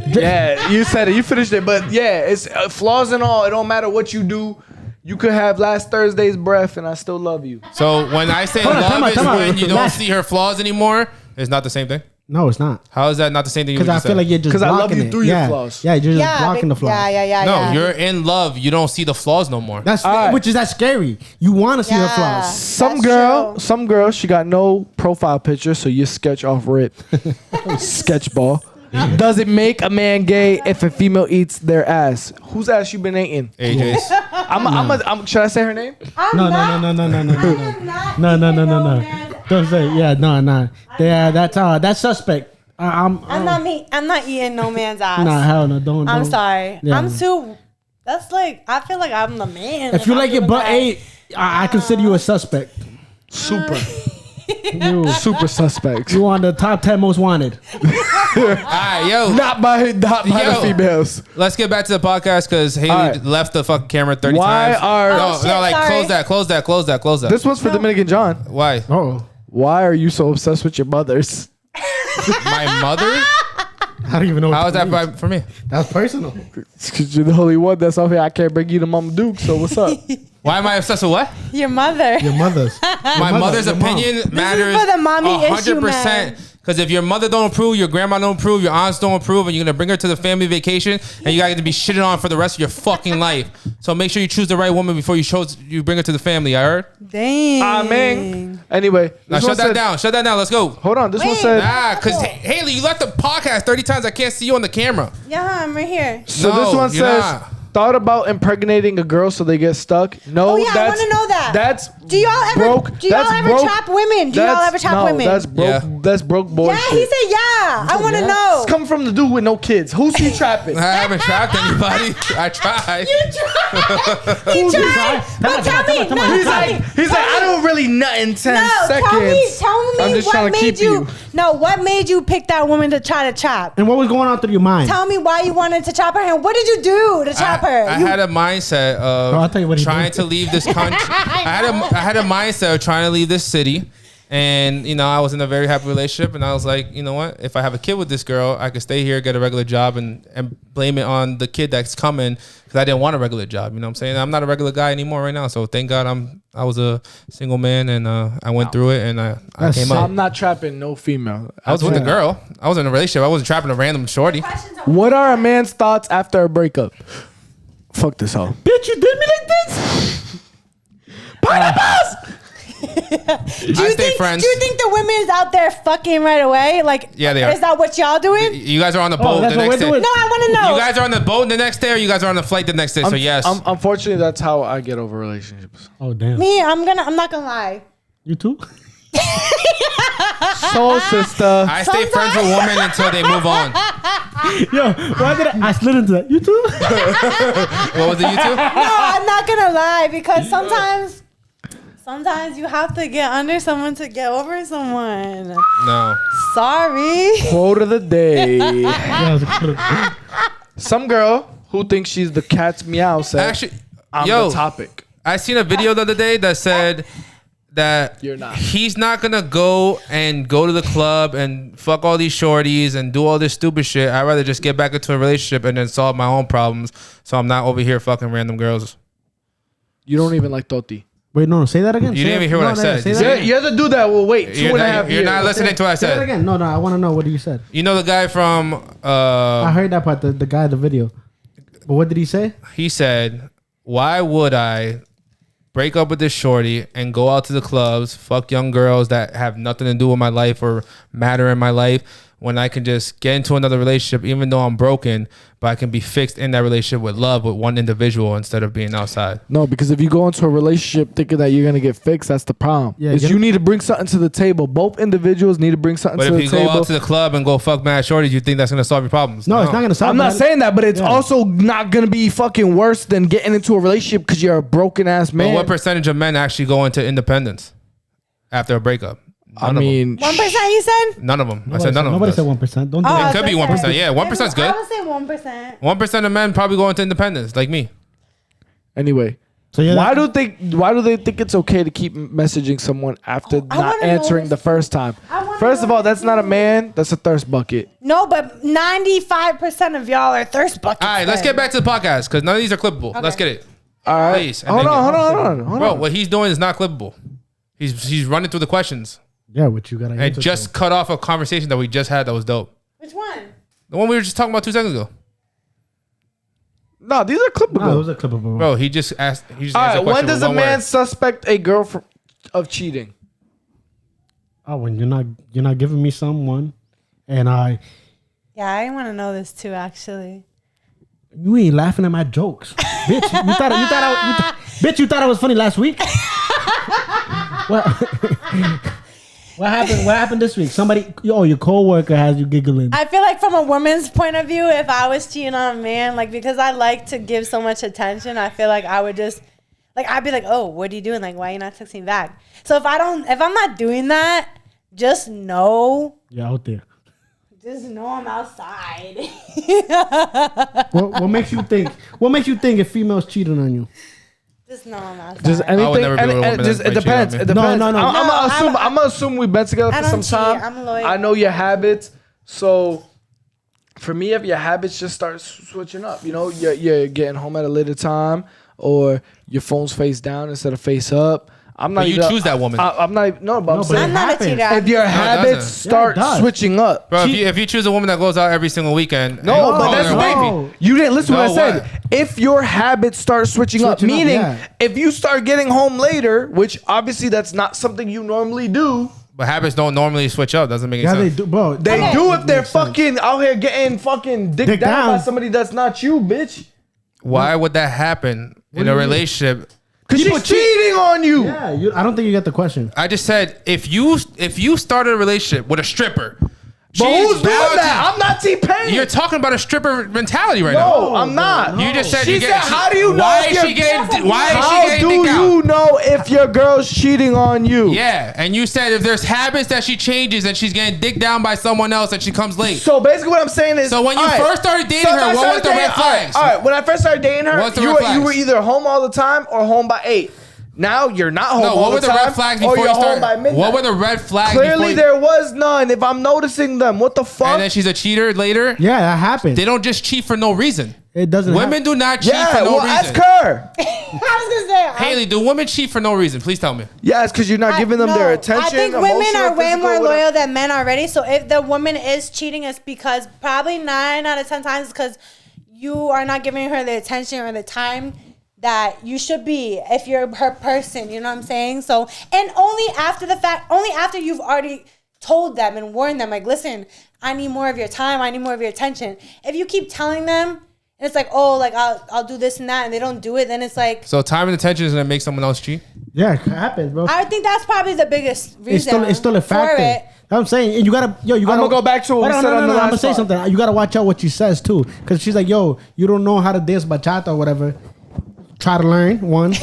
yeah, you said it. You finished it. But yeah, it's flaws and all. It don't matter what you do. You could have last Thursday's breath, and I still love you. So when I say Hold on, love time out, is time out. when you don't Last- see her flaws anymore, it's not the same thing. No, it's not. How is that not the same thing? Because I feel like you're just 'Cause I love blocking you it. through your yeah. flaws. Yeah, you're just Yeah, blocking the flaws. Yeah. no, you're in love. You don't see the flaws no more. That's All right. which is that scary. You want to see her flaws. Some That's girl, she got no profile picture, so you sketch off rip. Sketch ball. Does it make a man gay if a female eats their ass? Whose ass you been eating? AJ's. Should I say her name? No. Don't say. Yeah, no. Yeah, that's suspect. I'm not me. I'm not eating no man's ass. Nah, hell no. Don't. I'm sorry. Yeah. I'm too. That's like I feel like I'm the man. If you I'm like your doing butt that. ate, I consider you a suspect. Super. You, Super suspect. you on the top 10 most wanted. Alright, yo. Not by the Yo. females. Let's get back to the podcast because Haley Alright. left the fucking camera 30 Why times. are- no, Oh, shit, no, like sorry. close that. This one's for Dominican John. Why? Oh, Why are you so obsessed with your mothers? My mother? I don't even know. How what is that that means. for me? That's personal. Because you're the only one that's off here. I can't bring you to Mama Duke, so what's up? Why am I obsessed with what? Your mother. Your mother's. My mother's your mom. opinion matters for the mommy issue, 100%. Because if your mother don't approve, your grandma don't approve, your aunts don't approve, and you're gonna bring her to the family vacation, and you gotta be shitted on for the rest of your fucking life. So make sure you choose the right woman before you bring her to the family. I heard. Dang. Amen. Anyway, Now this one shut that said- down. Shut that down. Let's go. Hold on. This one Wait. said. Ah, because Haley, you left the podcast 30 times. I can't see you on the camera. Yeah, I'm right here. So No, this one you're says, not. thought about impregnating a girl so they get stuck. No, Oh yeah, I that's, want to know that. That's Do y'all ever? broke. Do y'all That's ever broke. trap women? Do y'all That's- ever trap no, women? That's broke. Yeah. That's broke boy yeah, he shit. said yeah. I want to yeah? know. It's coming from the dude with no kids. Who's he trapping? I haven't trapped anybody. I tried. You tried. He tried. But tell me. Come No, on, He's tell like, me. I don't really nut in 10 No, seconds. tell me I'm just what trying to made keep you. No, what made you pick that woman to try to trap? And what was going on through your mind? Tell me why you wanted to trap her, and what did you do to trap her? I You- had a mindset of I'll tell you what he trying did. to leave this country. I had a mindset of trying to leave this city. And, I was in a very happy relationship. And I was like, you know what? If I have a kid with this girl, I could stay here, get a regular job, and blame it on the kid that's coming because I didn't want a regular job. You know what I'm saying? I'm not a regular guy anymore right now. So thank God I was a single man and I went through it and I That's came sick. up. I'm not trapping no female. I was with a girl. I was in a relationship. I wasn't trapping a random shorty. What are a man's thoughts after a breakup? Fuck this hoe. Bitch, you did me like this? Pineapples! Do I you stay friends. Do you think the women's out there fucking right away? Like, Yeah, they are. Is that what y'all doing? You guys are on the boat that's the what next we're day. doing? No, I want to know. You guys are on the boat the next day or you guys are on the flight the next day. So yes. Unfortunately, that's how I get over relationships. Oh damn. Me, I'm not gonna lie. You too? Soul sister. I stay friends with women until they move on. Yo, why did I slid into that? You too? What was it, you two? No, I'm not gonna lie because sometimes you have to get under someone to get over someone. No. Sorry. Quote of the day. Yeah, it was good. Some girl who thinks she's the cat's meow said, Actually, I'm yo, the topic. I seen a video the other day that said that You're not. he's not gonna go to the club and fuck all these shorties and do all this stupid shit. I'd rather just get back into a relationship and then solve my own problems so I'm not over here fucking random girls. You don't even like Toti. Wait, no, say that again. You Say didn't that- even hear what no, I no, said. Say You that said- again. You're the dude that will wait 2.5 years. You're not listening to what I Say that said. again. No, I want to know what you said. You know the guy from I heard that part, the guy in the video. But what did he say? he said, why would I break up with this shorty and go out to the clubs, fuck young girls that have nothing to do with my life or matter in my life when I can just get into another relationship, even though I'm broken, but I can be fixed in that relationship with love with one individual instead of being outside. No, because if you go into a relationship thinking that you're gonna get fixed, that's the problem. Yeah, Is you need to bring something to the table. Both individuals need to bring something But to if the you table. go out to the club and go fuck mad shorties, you think that's gonna solve your problems? No, it's not gonna solve. I'm not that. saying that, but it's Yeah. also not gonna be fucking worse than getting into a relationship because you're a broken ass But man. what percentage of men actually go into independence after a breakup? I mean, 1%, you said? None of them. I said none of them. Nobody does. said 1%. Don't do Oh, that. It could be 1%. Yeah, 1% is good. I would say 1%. 1% of men probably go into independence, like me. anyway. So yeah, Why do they think it's okay to keep messaging someone after I not wanna know answering this the first time? I wanna First of know all, that's this not a too. man. That's a thirst bucket. No, but 95% of y'all are thirst buckets. All right, let's get back to the podcast because none of these are clippable. Okay. Let's get it. All right. Please, and Hold then on. Bro, what he's doing is not clippable. He's running through the questions Yeah, what you got to and answer. just cut off a conversation that we just had that was dope. Which one? The one we were just talking about 2 seconds ago. No, these are clippable. No, it was a clip of a Bro, he just asked. He just all answered right. a When question does with a one man word. suspect a girl of cheating? Oh, when you're not giving me someone, and Yeah, I want to know this too, actually. you ain't laughing at my jokes, bitch. You thought I was funny last week. what? What happened? What happened this week? Your coworker has you giggling. I feel like from a woman's point of view, if I was cheating on a man, like because I like to give so much attention, I feel like I would just like I'd be like, oh, what are you doing? Like, why are you not texting back? So if I'm not doing that, just know You're out there. I'm outside. What makes you think? What makes you think if females cheating on you? Just know I'm outside. Just I would anything. never be with a woman Just, that it might cheat on depends. me. It depends. No. I'm gonna assume we've been together I for some don't time. cheat. I'm loyal. I know your habits. So for me, if your habits just start switching up, you're getting home at a later time, or your phone's face down instead of face up. I'm not. But you even, choose that woman. I'm not. Even, no, but I'm No, but saying I'm not a happens. cheater. if your habits doesn't. start Yeah, it does. switching up. Bro, if you choose a woman that goes out every single weekend. No, and but calls that's her the wifey. thing. You didn't listen to what I No, said. what? If your habits start switching up, Switching up, meaning yeah. if you start getting home later, which obviously that's not something you normally do. But habits don't normally switch up. Doesn't make any Yeah, sense. they do, bro. They Okay. do if they're Makes sense. fucking out here getting fucking dick Dick down by down. somebody that's not you, bitch. Why would that happen in do a you mean? relationship? Cause she's cheating on you. Yeah, I don't think you get the question. I just said if you started a relationship with a stripper, But she's who's doing bound that? to- I'm not T-Pain. You're talking about a stripper mentality right now. No, I'm not. You just said She you said, get. how do you know Why if is you're- she getting? Why is How she getting do dick out? you know if your girl's cheating on you? Yeah, and you said if there's habits that she changes and she's getting dick down by someone else and she comes late. So basically, what I'm saying is, So when you all right, first started dating so if her, I what was started the red dating- flags? All right, when I first started dating her, What's the you red were flags? either home all the time or home by 8. Now you're not home No, all what were the the time. red flags or before you're you home by started? midnight. What were the red flags? before Clearly, you- there was none. If I'm noticing them, what the fuck? And then she's a cheater later. Yeah, that happens. They don't just cheat for no reason. It doesn't. Women do not cheat yeah, for no well, reason. ask her. I was gonna say Haley, do women cheat for no reason? Please tell me. Yeah, it's because you're not giving them their no, attention. I think women emotional, are way physical, more whatever. loyal than men already. So if the woman is cheating, it's because probably 9 out of 10 times because you are not giving her the attention or the time that you should be if you're her person. You know what I'm saying? So, and only after the fact, only after you've already told them and warned them, like, listen, I need more of your time. I need more of your attention. If you keep telling them, and it's like, oh, like I'll do this and that, and they don't do it, then it's like, So time and attention is gonna make someone else cheat. Yeah, it happens, bro. I think that's probably the biggest reason. It's still a for factor. it. I'm saying, and you gotta, you gotta. gonna go back to what we Hold said on the I'm gonna last say part. something. You gotta watch out what she says too, because she's like, yo, you don't know how to dance bachata or whatever. Try to learn. 1,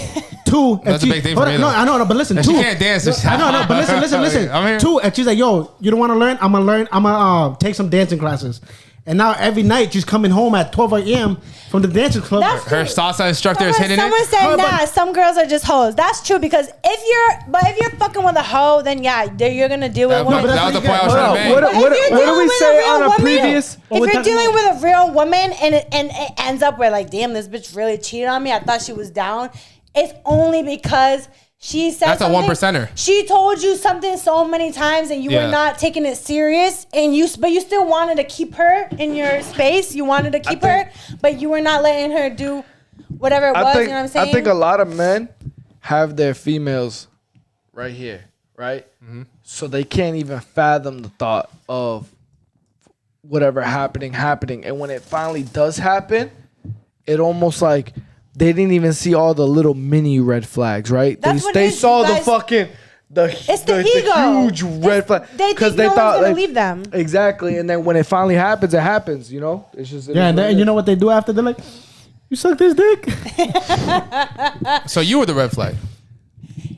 2. That's a big thing for hold me, on, No, though. I know, but listen. And 2. she can't dance, so she- I know, but listen. I'm here. 2, and she's like, yo, you don't want to learn? I'm gonna learn. I'm gonna take some dancing classes. And now every night she's coming home at 12 a.m. from the dancing club. That's Her salsa instructor is hitting Someone it. said, Hold on, nah, some girls are just hoes. That's true because if you're fucking with a hoe, then yeah, you're gonna deal with That, women. that was the point I was Hold trying on, to make. what But if do you're we dealing with say a real on a woman- previous? If we're you're talking dealing about- with a real woman and it ends up where like, damn, this bitch really cheated on me. I thought she was down. It's only because she said That's a something. 1%er. She told you something so many times and you Yeah. were not taking it serious, but you still wanted to keep her in your space. You wanted to keep her, but you were not letting her do whatever it was. You know what I'm saying? I think a lot of men have their females right here, right? So they can't even fathom the thought of whatever happening. And when it finally does happen, it almost like they didn't even see all the little mini red flags, right? That's what it they is, saw you the guys. fucking It's the ego. huge red flag They think no one's gonna leave them. exactly. And then when it finally happens, it happens. You know, it's just Yeah, and then you know what they do after? They're like, "You suck this dick." So you were the red flag.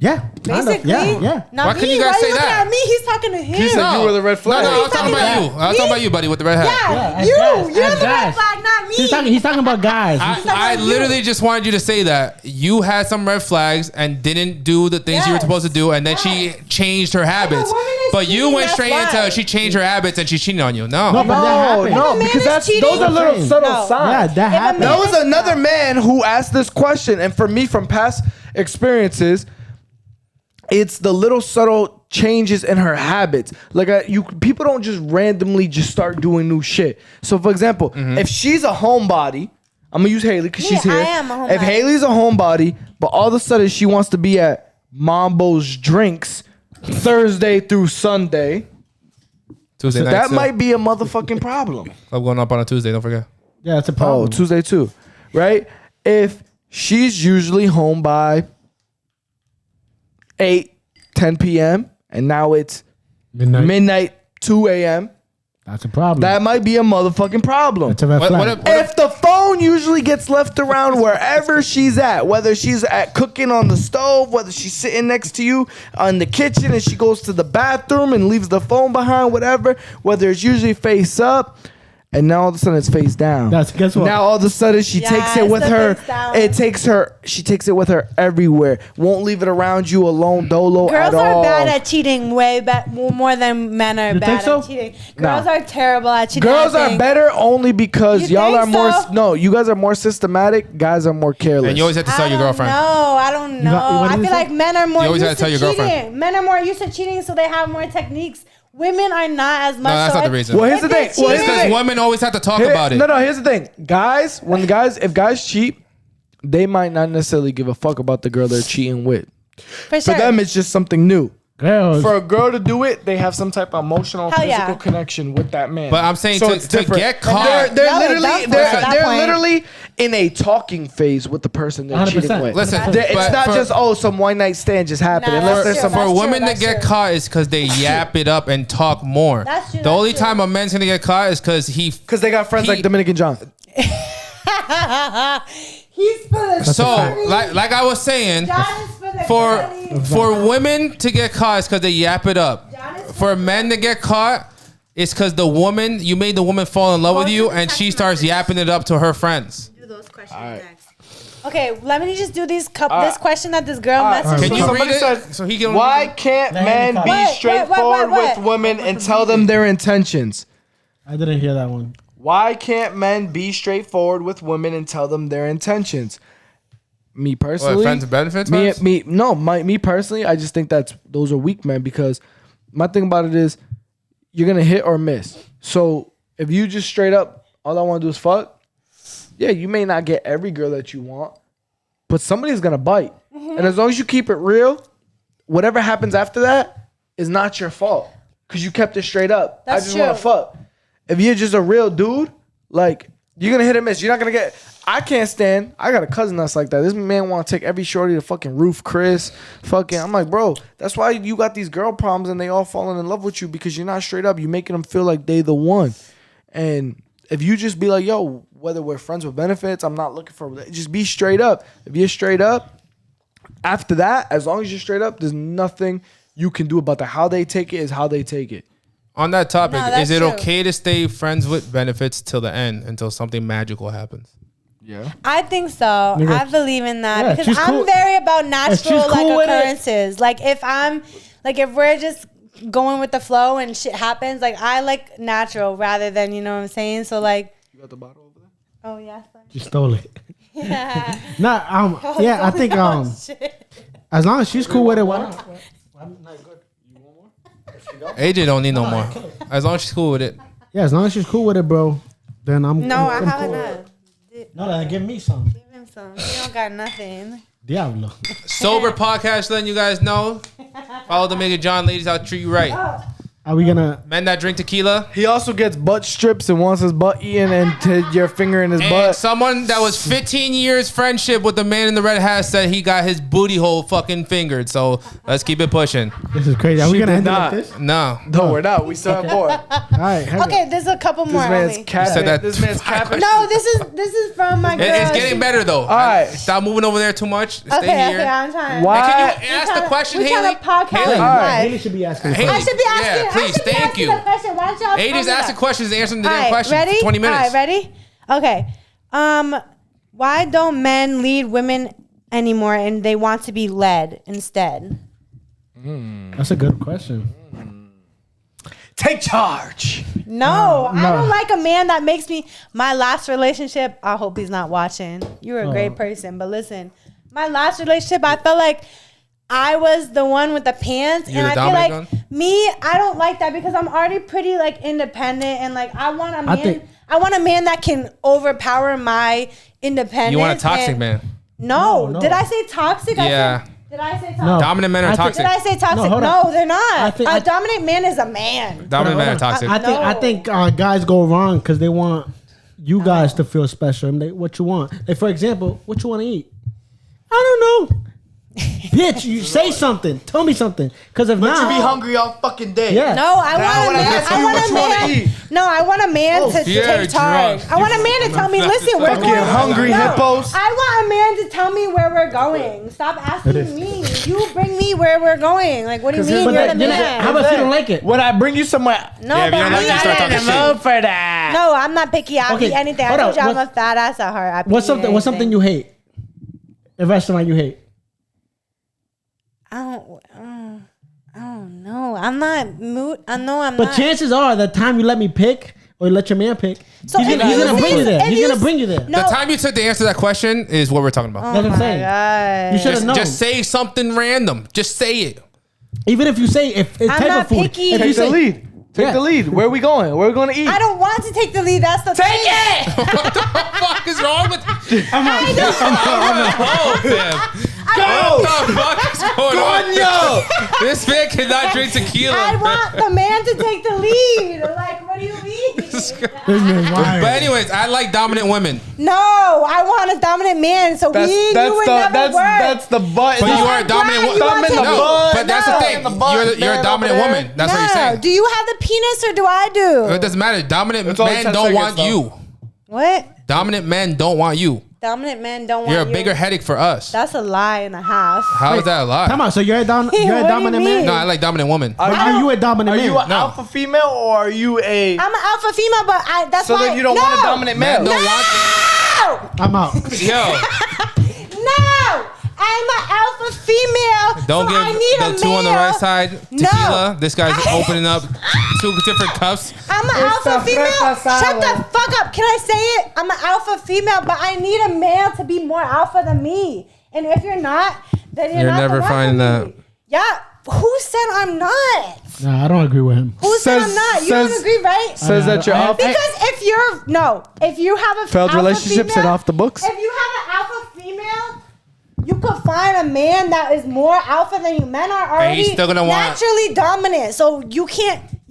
Yeah, kind of. Basically, Yeah. Not Why me. couldn't you guys Why say you looking that? at me? He's talking to him. He said you were the red flag. No, I was talking about about you. I was talking about you, buddy, with the red hat. Yeah, as you. guys, You're as the red guys. flag, not me. He's talking about guys. I literally just wanted you to say that you had some red flags and didn't do the things you were Yes. supposed to do, and then she changed her habits. woman is But you cheating, went that's straight why. into she changed her habits and she's cheating on you. No, No. but that happened. No, If a man because is those cheating- are little subtle No. signs. Yeah, that If a happened. man- There was another man who asked this question, and for me, from past experiences, it's the little subtle changes in her habits. Like people don't just randomly just start doing new shit. So, for example, if she's a homebody, I'm gonna use Haley because Me, she's here. I am a homebody. If Haley's a homebody, but all of a sudden she wants to be at Mambo's Drinks Thursday through Sunday, Tuesday night. that might be a motherfucking problem. I'm going up on a Tuesday. Don't forget. Yeah, it's a Oh, problem. Tuesday too, right? If she's usually home by 8, 10 p.m. and now it's midnight 2 a.m., That's a problem. that might be a motherfucking problem. That's a red What- flag. what if- If the phone usually gets left around wherever she's at, whether she's at cooking on the stove, whether she's sitting next to you in the kitchen and she goes to the bathroom and leaves the phone behind, whatever, whether it's usually face up, and now all of a sudden it's face down. Guess what? Now all of a sudden she Yeah, takes it it's with the her. face down. She takes it with her everywhere. Won't leave it around you alone, dolo Girls at all. are bad at cheating way more than men are You bad think so? at cheating. Girls Nah. are terrible at cheating. Girls I are think. better only because You y'all think are more. so? No, you guys are more systematic. Guys are more careless. And you always have to tell I your don't girlfriend. know. I don't know. what I did you feel say? like men are more You always used gotta tell to your cheating. girlfriend. Men are more used to cheating, so they have more techniques. Women are not as much. No, that's so not the if- reason. Well, here's the if they thing. Well, cheat- here's the Because thing. women always have to talk Here- about it. No, here's the thing. If guys cheat, they might not necessarily give a fuck about the girl they're cheating with. For For sure. them, it's just something new. Girls. For a girl to do it, they have some type of emotional, Hell physical yeah. connection with that man. But I'm saying So to it's different. get caught- they're No, literally that's at that they're point. literally in a talking phase with the person they're 100%. cheating with. Listen, It's but not for- just some one night stand just happened. Nah, Unless that's there's true. some That's For true, women to that's get true. caught is because they yap it up and talk more. That's true, The only that's true. time a man's gonna get caught is because because they got friends He- like Dominican John. He's for the so girly. like I was saying, John is for the girly. for women to get caught is because they yap it up. John is For men to get caught, it's because you made the woman fall in love with Go you, to the and she text starts message. yapping it up to her friends. Do those questions next. Okay, let me just do this question that this girl Alright. messaged Can me. you Somebody read it said, so he can? Why can't Let men him be call. straightforward What? with women and tell them their intentions? I didn't hear that one. Why can't men be straightforward with women and tell them their intentions? Me personally, friends and benefits? me personally, I just think those are weak men because my thing about it is you're gonna hit or miss. So if you just straight up, all I want to do is fuck. Yeah, you may not get every girl that you want, but somebody's gonna bite. And as long as you keep it real, whatever happens after that is not your fault because you kept it straight up. That's I just want to true. fuck. If you're just a real dude, like you're gonna hit or miss. You're not gonna get. I can't stand. I got a cousin that's like that. This man want to take every shorty to fucking roof, Chris. Fucking. I'm like, bro, that's why you got these girl problems and they all falling in love with you because you're not straight up. You making them feel like they the one. And if you just be like, yo, whether we're friends with benefits, I'm not looking for. Just be straight up. If you're straight up, after that, as long as you're straight up, there's nothing you can do about that. How they take it is how they take it. On that topic, No, that's is it true. okay to stay friends with benefits till the end until something magical happens? Yeah. I think so. Nigga. I believe in that Yeah, because she's I'm cool. very about she's natural cool with it. occurrences. Like if we're just going with the flow and shit happens, like I like natural rather than you know what I'm saying. So like, You got the bottle over there? oh yeah, sorry. She stole it. Yeah. Nah, yeah, I think Oh, shit. as long as she's cool with it, why not? AJ don't need no more. As long as she's cool with it. Yeah, as long as she's cool with it, bro, then I'm. No, I I'm haven't. cool. Done. No, then give me some. Give him some. He don't got nothing. Diablo. Sober podcast, letting you guys know. Follow the Mega John, ladies. I'll treat you right. All Are we gonna? Men that drink tequila. He also gets butt strips and wants his butt eaten and your finger in his And butt. someone that was 15 years friendship with the man in the red hat said he got his booty hole fucking fingered. So let's keep it pushing. This is crazy. Are we She gonna did end it like not. this? No. No, we're not. We still have more. All right. Okay, there's a couple more. This man's only. capping. said that This man's capping. No, this is from my girl. It's getting better though. All right. Stop moving over there too much. Stay Okay, here. okay, I'm trying. Why? And can you ask the question, we're trying Haley? to podcast Haley. live. Haley should be asking. Haley. I should be asking. Yeah, please, I should be thank asking you. the question. Why don't y'all Hey, tell just me ask that? the questions, answering the All damn right, question. ready? 20 minutes. All right, ready? Okay. Why don't men lead women anymore and they want to be led instead? That's a good question. Take charge. No, I don't like a man that makes me. My last relationship, I hope he's not watching. You're a great person, but listen, my last relationship, I felt like I was the one with the pants, You're and the I feel like dominant me, I don't like that because I'm already pretty like independent, and like I want a man. I think- want a man that can overpower my independence. You want a toxic and- man. No. No. Did I say toxic? Yeah. Did I say toxic? No. Dominant men are I think- toxic. Did I say toxic? No, hold No, on. they're not. I think- A dominant man is a man. Dominant men are toxic. I think guys go wrong because they want you guys to feel special. And what you want? Like for example, what you want to eat? I don't know. Bitch, you say something. Tell me something. Because if But not, you be hungry all fucking day. Yeah. No, I Now want when a I man. ask you I want what a you wanna man. eat. No, I want a man to you're take charge. drunk. I want a man to tell me, listen, we're Fucking going. hungry hippos. I want a man to tell me where we're going. Stop asking me. You bring me where we're going. Like, what do you mean? but You're that- the then man. how about if you don't like it? When I bring you somewhere, No, Yeah, if but you don't like it, you start talking shit. for that. No, I'm not picky. I'll Okay, eat anything. I hold told you on. I'm a fat ass at heart. What's something you hate? A restaurant you hate? I don't know. I'm not mood. I know I'm But not. chances are, the time you let me pick or you let your man pick, So he's if gonna you bring you there. if He's you gonna bring you there. No. The time you took to answer that question is what we're talking about. That's what I'm Oh my saying. God. You should have known. Just say something random. Just say it. Even if you say if it's I'm type not of food, picky. if you Take the say lead. Take Yeah. the lead. Where are we going? Where are we going to eat? I don't want to take the lead. That's the thing. it. What the fuck is wrong with you? I know. What the fuck is going on? Yo. This man cannot drink tequila. I man. want the man to take the lead. Like, what do you mean? this man's lying. But anyways, I like dominant women. No, I want a dominant man. So That's you would never work. that's the butt. But you are a I'm dominant glad woman. you want to- No, but that's the No. thing. In the butt, You're a man, dominant over there. woman. That's what you're saying. Do you have the penis or do I do? It doesn't matter. Dominant It's only men 10 don't seconds, want though. you. What? Dominant men don't want you. Dominant men don't want You're a you. bigger headache for us. That's a lie and a half. How is that a lie? Come on, so you're a What do you dominant man. mean? No, I like dominant woman. Are you a dominant Are man? you an No. alpha female or are you a? I'm an alpha female, but that's So why. then you don't want a dominant Men male. don't want. I'm out. Yo, No, I'm an alpha female. don't so give I need the a two on the male. right side tequila. This guy's opening up two different cups. I'm an alpha Está female. fracasado. Shut the fuck up. Can I say it? I'm an alpha female, but I need a male to be more alpha than me. And if you're not, then you're You're not never the one finding for me. that. Yeah. Who said I'm not? Nah, I don't agree with him. Who said Says- I'm not? You says- don't agree, right? Says that you're alpha. Because if you have a Failed alpha relationships female, and off the books? If you have an alpha female, you could find a man that is more alpha than you. Men are And he's already still gonna want- naturally dominant, so you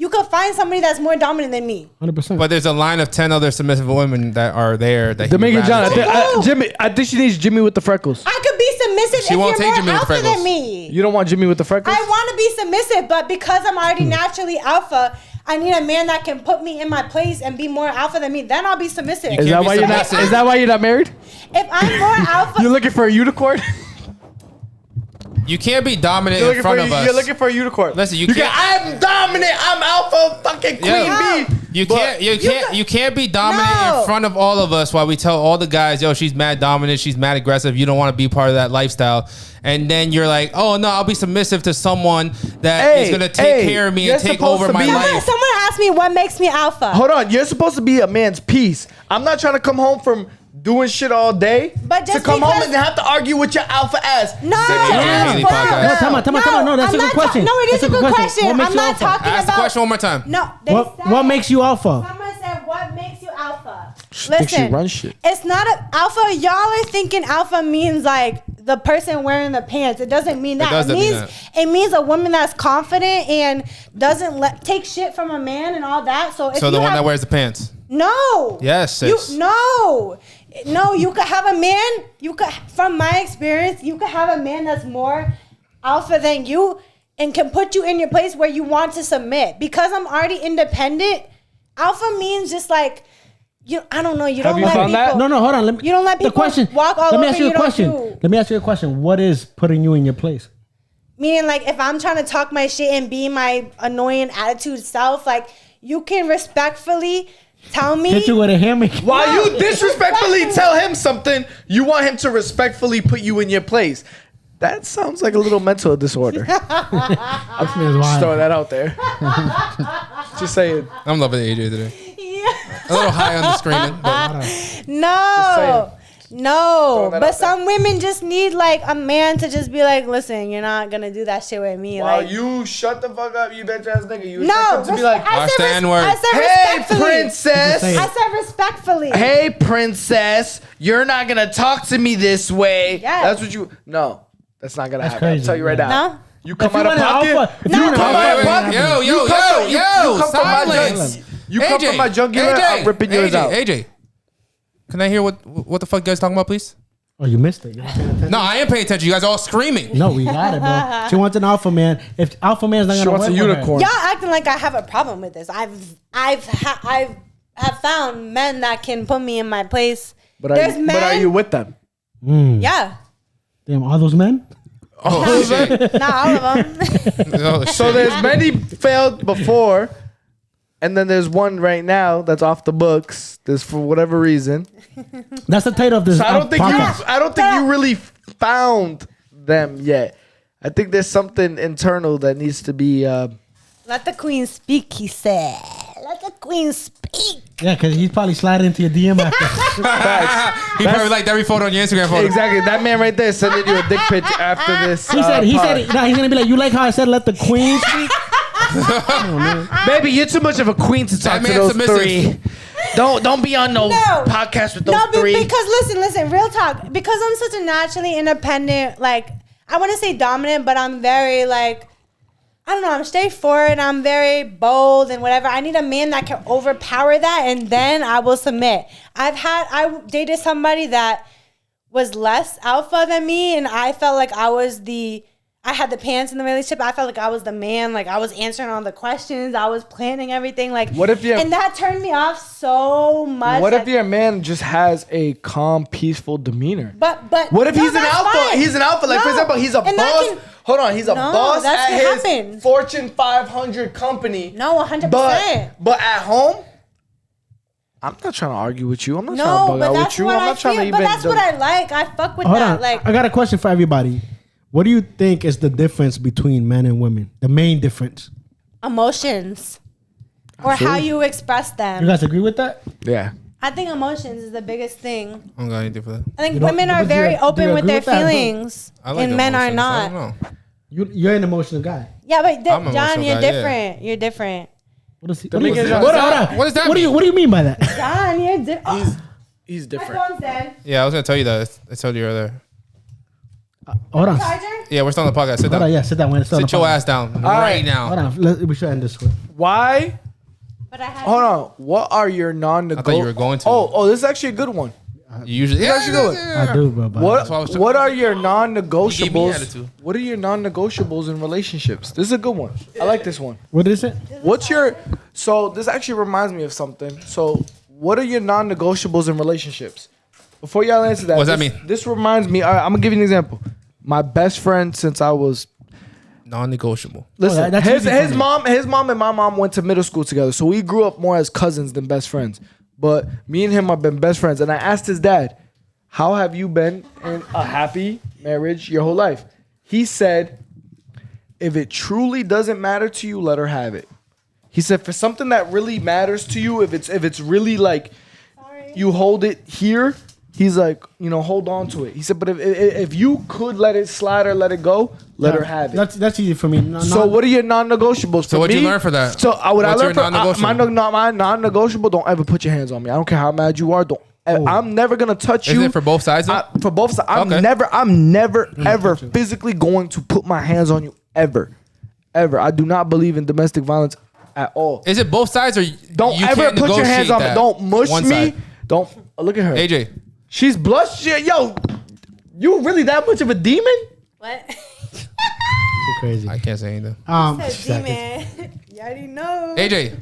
could find somebody that's more dominant than me. 100%. But there's a line of 10 other submissive women that are there. That he Dominican John, rather take. Jimmy. I think she needs Jimmy with the freckles. I could be submissive She if won't you're take more Jimmy with alpha freckles. than me. You don't want Jimmy with the freckles? I want to be submissive, but because I'm already naturally alpha, I need a man that can put me in my place and be more alpha than me. Then I'll be submissive. You Is can't that be why you're not? submissive. Is that why you're not married? If I'm more alpha, You're looking for a unicorn. You can't be dominant You're in front of us. You're looking for a unicorn. Listen, you can't. can't- I'm dominant. I'm alpha fucking queen Yeah. bee. You But- can't. You can't be dominant No. in front of all of us while we tell all the guys, yo, she's mad dominant, she's mad aggressive. You don't want to be part of that lifestyle, and then you're like, oh no, I'll be submissive to someone that is gonna take care of me you're and take supposed over to my be- life. someone asked me what makes me alpha. Hold on. You're supposed to be a man's piece. I'm not trying to come home from doing shit all day But just to come home because- and have to argue with your alpha ass. No, Daily fuck podcast. no. No, time out. No, that's I'm a good not question. No, it is That's a good question. What makes I'm you not alpha? talking Ask the about. question one more time. No, they What makes you alpha? Someone said, "What makes you alpha?" Think she Listen, runs shit. it's not a alpha. Y'all are thinking alpha means like the person wearing the pants. It doesn't mean that. doesn't mean that. It means a woman that's confident and doesn't take shit from a man and all that. So if So the one that wears the pants. no. Yes, sis. No, you could have a man. You could, from my experience, you could have a man that's more alpha than you and can put you in your place where you want to submit. Because I'm already independent. Alpha means just like I don't know. You Have don't you let found people. that? No, hold on. You don't let people walk all Let me over ask you a you don't question. do. Let me ask you a question. What is putting you in your place? Meaning, like, if I'm trying to talk my shit and be my annoying attitude self, like, you can respectfully tell me. Hit you with a hammer. While you disrespectfully tell him something, you want him to respectfully put you in your place. That sounds like a little mental disorder. This man's Just wild. throw that out there. Just saying. I'm loving AJ today. A little high on the screaming. But No. Throwing that But out some women just need, like, a man to just be like, listen, you're not going to do that shit with me. While Like, you shut the fuck up, you bitch ass nigga. You no. expect him to be like, Watch the N-word. I said hey, respectfully. princess. Say it. I said respectfully. Hey, princess. You're not going to talk to me this way. Yes. That's what you... No. That's not going to That's happen. I'll crazy, tell you right yeah. now. No? You come If you out of want an pocket... alpha, if No, you want an come alpha, on, man, Yo, You come from my silence. junk- You come from my jugular, I'm ripping yours out. AJ, can I hear what the fuck you guys talking about, please? Oh, you missed it. You're not paying attention? No, I am paying attention. You guys are all screaming. No, we got it, bro. She wants an alpha man. If alpha man's not She gonna wants work a with her- unicorn. Y'all acting like I have a problem with this. I've have found men that can put me in my place. But There's but are men- you with them? Yeah. Damn, all those men? Oh shit. Not all of them. Oh, So shit. there's many failed before, and then there's one right now that's off the books. There's for whatever reason. That's the title of this. So I don't think podcast. you really found them yet. I think there's something internal that needs to be. Let the queen speak, he said. Let the queen speak. Yeah, because he's probably sliding into your DM after. Facts. He probably liked every photo on your Instagram photo. Exactly. That man right there sending you a dick pic after this. He said, pod. nah, he's gonna be like, you like how I said let the queen speak? Baby, you're too much of a queen to talk That to man's those submissive. three. Don't be on no, podcast with those three. Because listen, real talk. Because I'm such a naturally independent, like, I want to say dominant, but I'm very, like, I don't know, I'm straightforward, I'm very bold and whatever. I need a man that can overpower that, and then I will submit. I dated somebody that was less alpha than me, and I felt like I had the pants in the relationship. I felt like I was the man. Like, I was answering all the questions. I was planning everything. Like, What if you- and that turned me off so much. What if like, your man just has a calm, peaceful demeanor? But What if no, he's an that's alpha? fine. He's an alpha. Like, for No. example, he's a And that boss. can- Hold on, he's a No, boss that at can his happen. Fortune 500 company. No, 100%. But at home, I'm not trying to argue with you. I'm not trying to No, bug but out that's with you. what I'm I not trying feel. to But even. that's what I like. I fuck with Hold that. on. Like, I got a question for everybody. What do you think is the difference between men and women? The main difference. emotions. Or how you express them. You guys agree with that? Yeah. I think emotions is the biggest thing. I don't got anything for that. I think You don't- women are but do you- very do you open with agree their with that? feelings. I like And men are emotions. I not. don't know. You're an emotional guy. Yeah, but I'm an John, emotional you're guy, yeah. different. You're different. What is he? me get John. Hold on. What does that What do mean? you do you mean by that? John, you're different. He's My different. phone's dead. Yeah, I was gonna tell you that. I told you earlier. Hold on. Charger? Yeah, we're still on the podcast. Sit Hold on. down. Yeah, sit down. Sit your ass down right now. Hold on. We should end this one. Why? But I had Hold on. What are your I non-negotiables? thought you were going to. Oh, this is actually a good one. You usually. That's a good one. I do, bro. but- What why I was trying- What are your You gave me non-negotiables? attitude. What are your non-negotiables in relationships? This is a good one. I like this one. What is it? What's your So this actually reminds me of something. So what are your non-negotiables in relationships? Before y'all answer that, What does that this- mean? This reminds me. I'm gonna give you an example. My best friend since I was Non-negotiable. listen. that's his easy for his me. mom and my mom went to middle school together, so we grew up more as cousins than best friends. But me and him have been best friends, and I asked his dad, "How have you been in a happy marriage your whole life?" He said, "If it truly doesn't matter to you, let her have it." He said, "For something that really matters to you, if it's really like you hold it here." He's like, hold on to it. He said, but if you could let it slide or let it go, let her have it. That's easy for me. No, So what are your non-negotiables? So For what'd you me- learn for that? So what I What's learned your for non-negotiable? my non-negotiable. Don't ever put your hands on me. I don't care how mad you are. Don't I'm never gonna touch Is you. it for both sides? Though? For both sides. I'm Okay. never ever physically going to put my hands on you ever. I do not believe in domestic violence at all. Is it both sides or Don't you ever can't put your hands negotiate on me. that Don't mush one me. side? Don't look at her. AJ, She's blushing. Yo, you really that much of a demon? What? Too crazy. I can't say anything. Said D-man. You already know. AJ,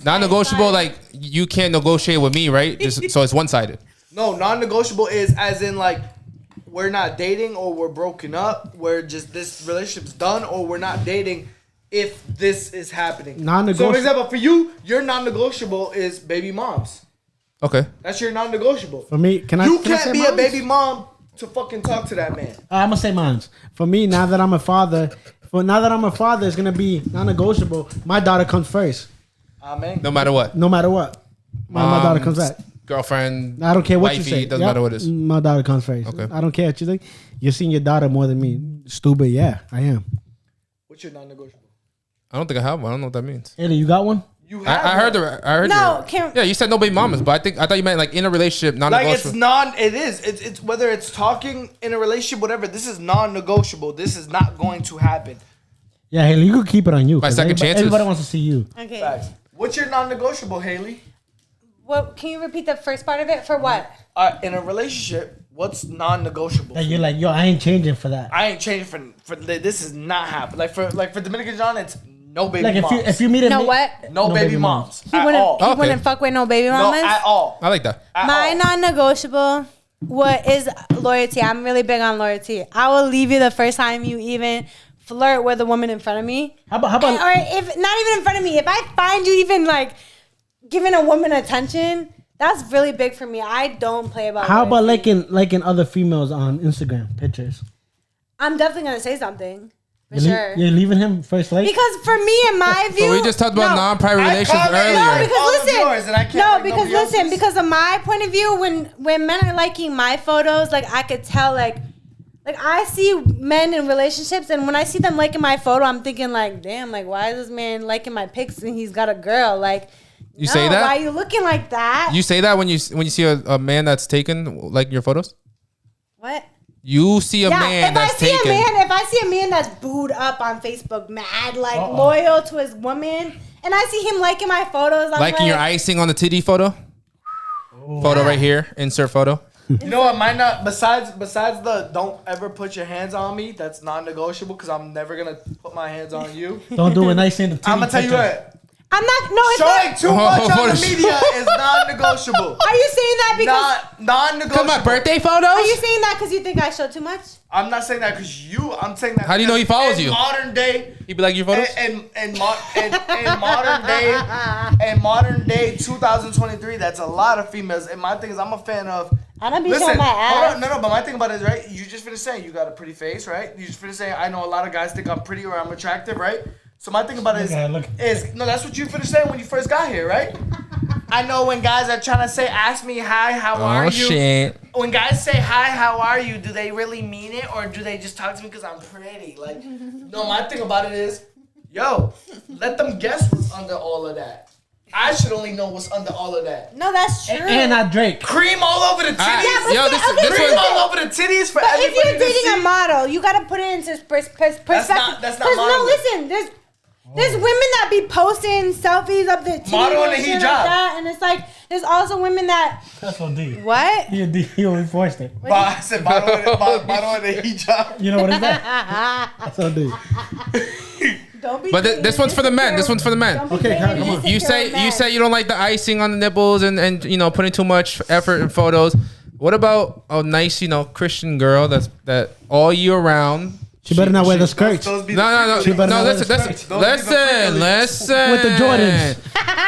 non-negotiable. Fine. Like you can't negotiate with me, right? So it's one-sided. No, non-negotiable is as in like we're not dating or we're broken up. We're just this relationship's done or we're not dating if this is happening. Non-negotiable. So for example, for you, your non-negotiable is baby moms. Okay. That's your non-negotiable. For me, can I? You can I can't say be mine? a baby mom to fucking talk to that man. I'm gonna say mine. For me, now that I'm a father, it's gonna be non-negotiable. My daughter comes first, Amen. No matter what. no matter what. My daughter comes back. Girlfriend. I don't care what wifey, you say. It doesn't Yep. matter what it is. My daughter comes first. Okay. I don't care what you think. You're seeing your daughter more than me. Stupid. Yeah, I am. What's your non-negotiable? I don't think I have one. I don't know what that means. Eddie, you got one? You have I heard one. I heard. No, Kim. Yeah, you said no baby mamas, but I thought you meant like in a relationship, Like non-negotiable. it's whether it's talking in a relationship, whatever. This is non-negotiable. This is not going to happen. Yeah, Haley, you can keep it on you. By 'cause second everybody, chances. everybody wants to see you. Okay. Facts. What's your non-negotiable, Haley? What? Can you repeat the first part of it? For what? In a relationship, what's non-negotiable? That you're like, yo, I ain't changing for that. I ain't changing for this is not happening. Like for Dominican John, it's no baby Like moms. if you meet a No ma- what? no baby moms He at wouldn't. all. He Okay. wouldn't fuck with no baby No, mamas. at all. I like that. At My all. non-negotiable, what is loyalty? I'm really big on loyalty. I will leave you the first time you even flirt with a woman in front of me. How about or if not even in front of me, if I find you even like giving a woman attention, that's really big for me. I don't play about. how about loyalty. liking other females on Instagram pictures? I'm definitely gonna say something for You're, sure. you're leaving him first like? Because for me, in my view, So we just talked about no. non-private I relations commented earlier. No, all because of yours, and I listen. can't No, like because nobody listen. else's. Because of my point of view, when men are liking my photos, like I could tell, like I see men in relationships, and when I see them liking my photo, I'm thinking like, damn, like why is this man liking my pics and he's got a girl? Like, You say that? Why are you looking like that? You say that when you see a man that's taken like your photos. What? You see a Yeah, man if that's I see taken. if I see a man that's booed up on Facebook, mad, like loyal to his woman, and I see him liking my photos, I'm Liking your icing on the titty photo. Photo right here. Insert photo. You know what? Might not. Besides the don't ever put your hands on me. That's non-negotiable because I'm never gonna put my hands on you. Don't do a nice thing to I'm gonna tell you what. I'm not. No, it's Showing not. too much on what the is- media is non-negotiable. Are you saying that because? Non-negotiable. Come on, birthday photos. Are you saying that because you think I show too much? I'm not saying that because you. I'm saying that. How do you know he follows in you? Modern day. He be like your photos. In modern day 2023, that's a lot of females. And my thing is, I'm a fan of. I don't be Listen, showing my hold ass. on, no, but my thing about it is, right? You just finished saying you got a pretty face, right? You just finished saying I know a lot of guys think I'm pretty or I'm attractive, right? So my thing about it is no, that's what you finished saying when you first got here, right? I know when guys are trying to say, ask me hi, how are you? Shit. When guys say hi, how are you? Do they really mean it or do they just talk to me because I'm pretty? Like, no, my thing about it is, yo, let them guess what's under all of that. I should only know what's under all of that. No, that's true. And not Drake. Cream all over the titties. Alright, but yo, see, this okay, this Cream one. all over the titties for But if everybody you're to dating see. a model, you gotta put it into perspective. That's not 'Cause no, model. listen, there's women that be posting selfies of their titties Model in and a shit hijab. like that, and it's like there's also women that That's on D. what? He reinforced it. I said bottle in the hijab. You know what is that? That's on D. Don't be. But this one's for the men. This one's for the men. Okay, come on. You say you don't like the icing on the nipples and you know putting too much effort in photos. What about a nice Christian girl that all year round? She better not wear the skirts. Those be No. She better not wear the Listen. skirts. Listen. With the Jordans.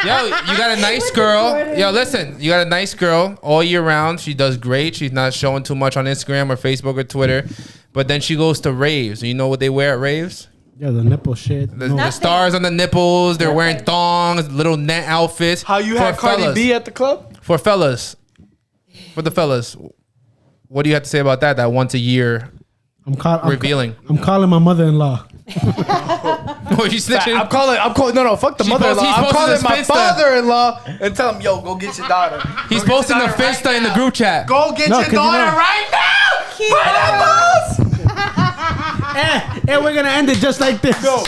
Yo, you got a nice girl. Yo, listen. You got a nice girl all year round. She does great. She's not showing too much on Instagram or Facebook or Twitter. But then she goes to raves. You know what they wear at raves? Yeah, the nipple shit. The No. stars on the nipples. They're wearing thongs, little net outfits. How you For had Cardi fellas. B at the club? For fellas. For the fellas. What do you have to say about that once a year I'm revealing? I'm calling my mother-in-law. What you snitching? I'm calling. No, fuck the She's mother-in-law. posting- I'm he's calling posting my this Finsta. father-in-law and tell him, yo, go get your daughter. He's Go get posting the your daughter right Finsta in the now. group chat. Go get No, your 'cause you daughter know- right now. Keep Right now, boss. And we're gonna end it just like this. No,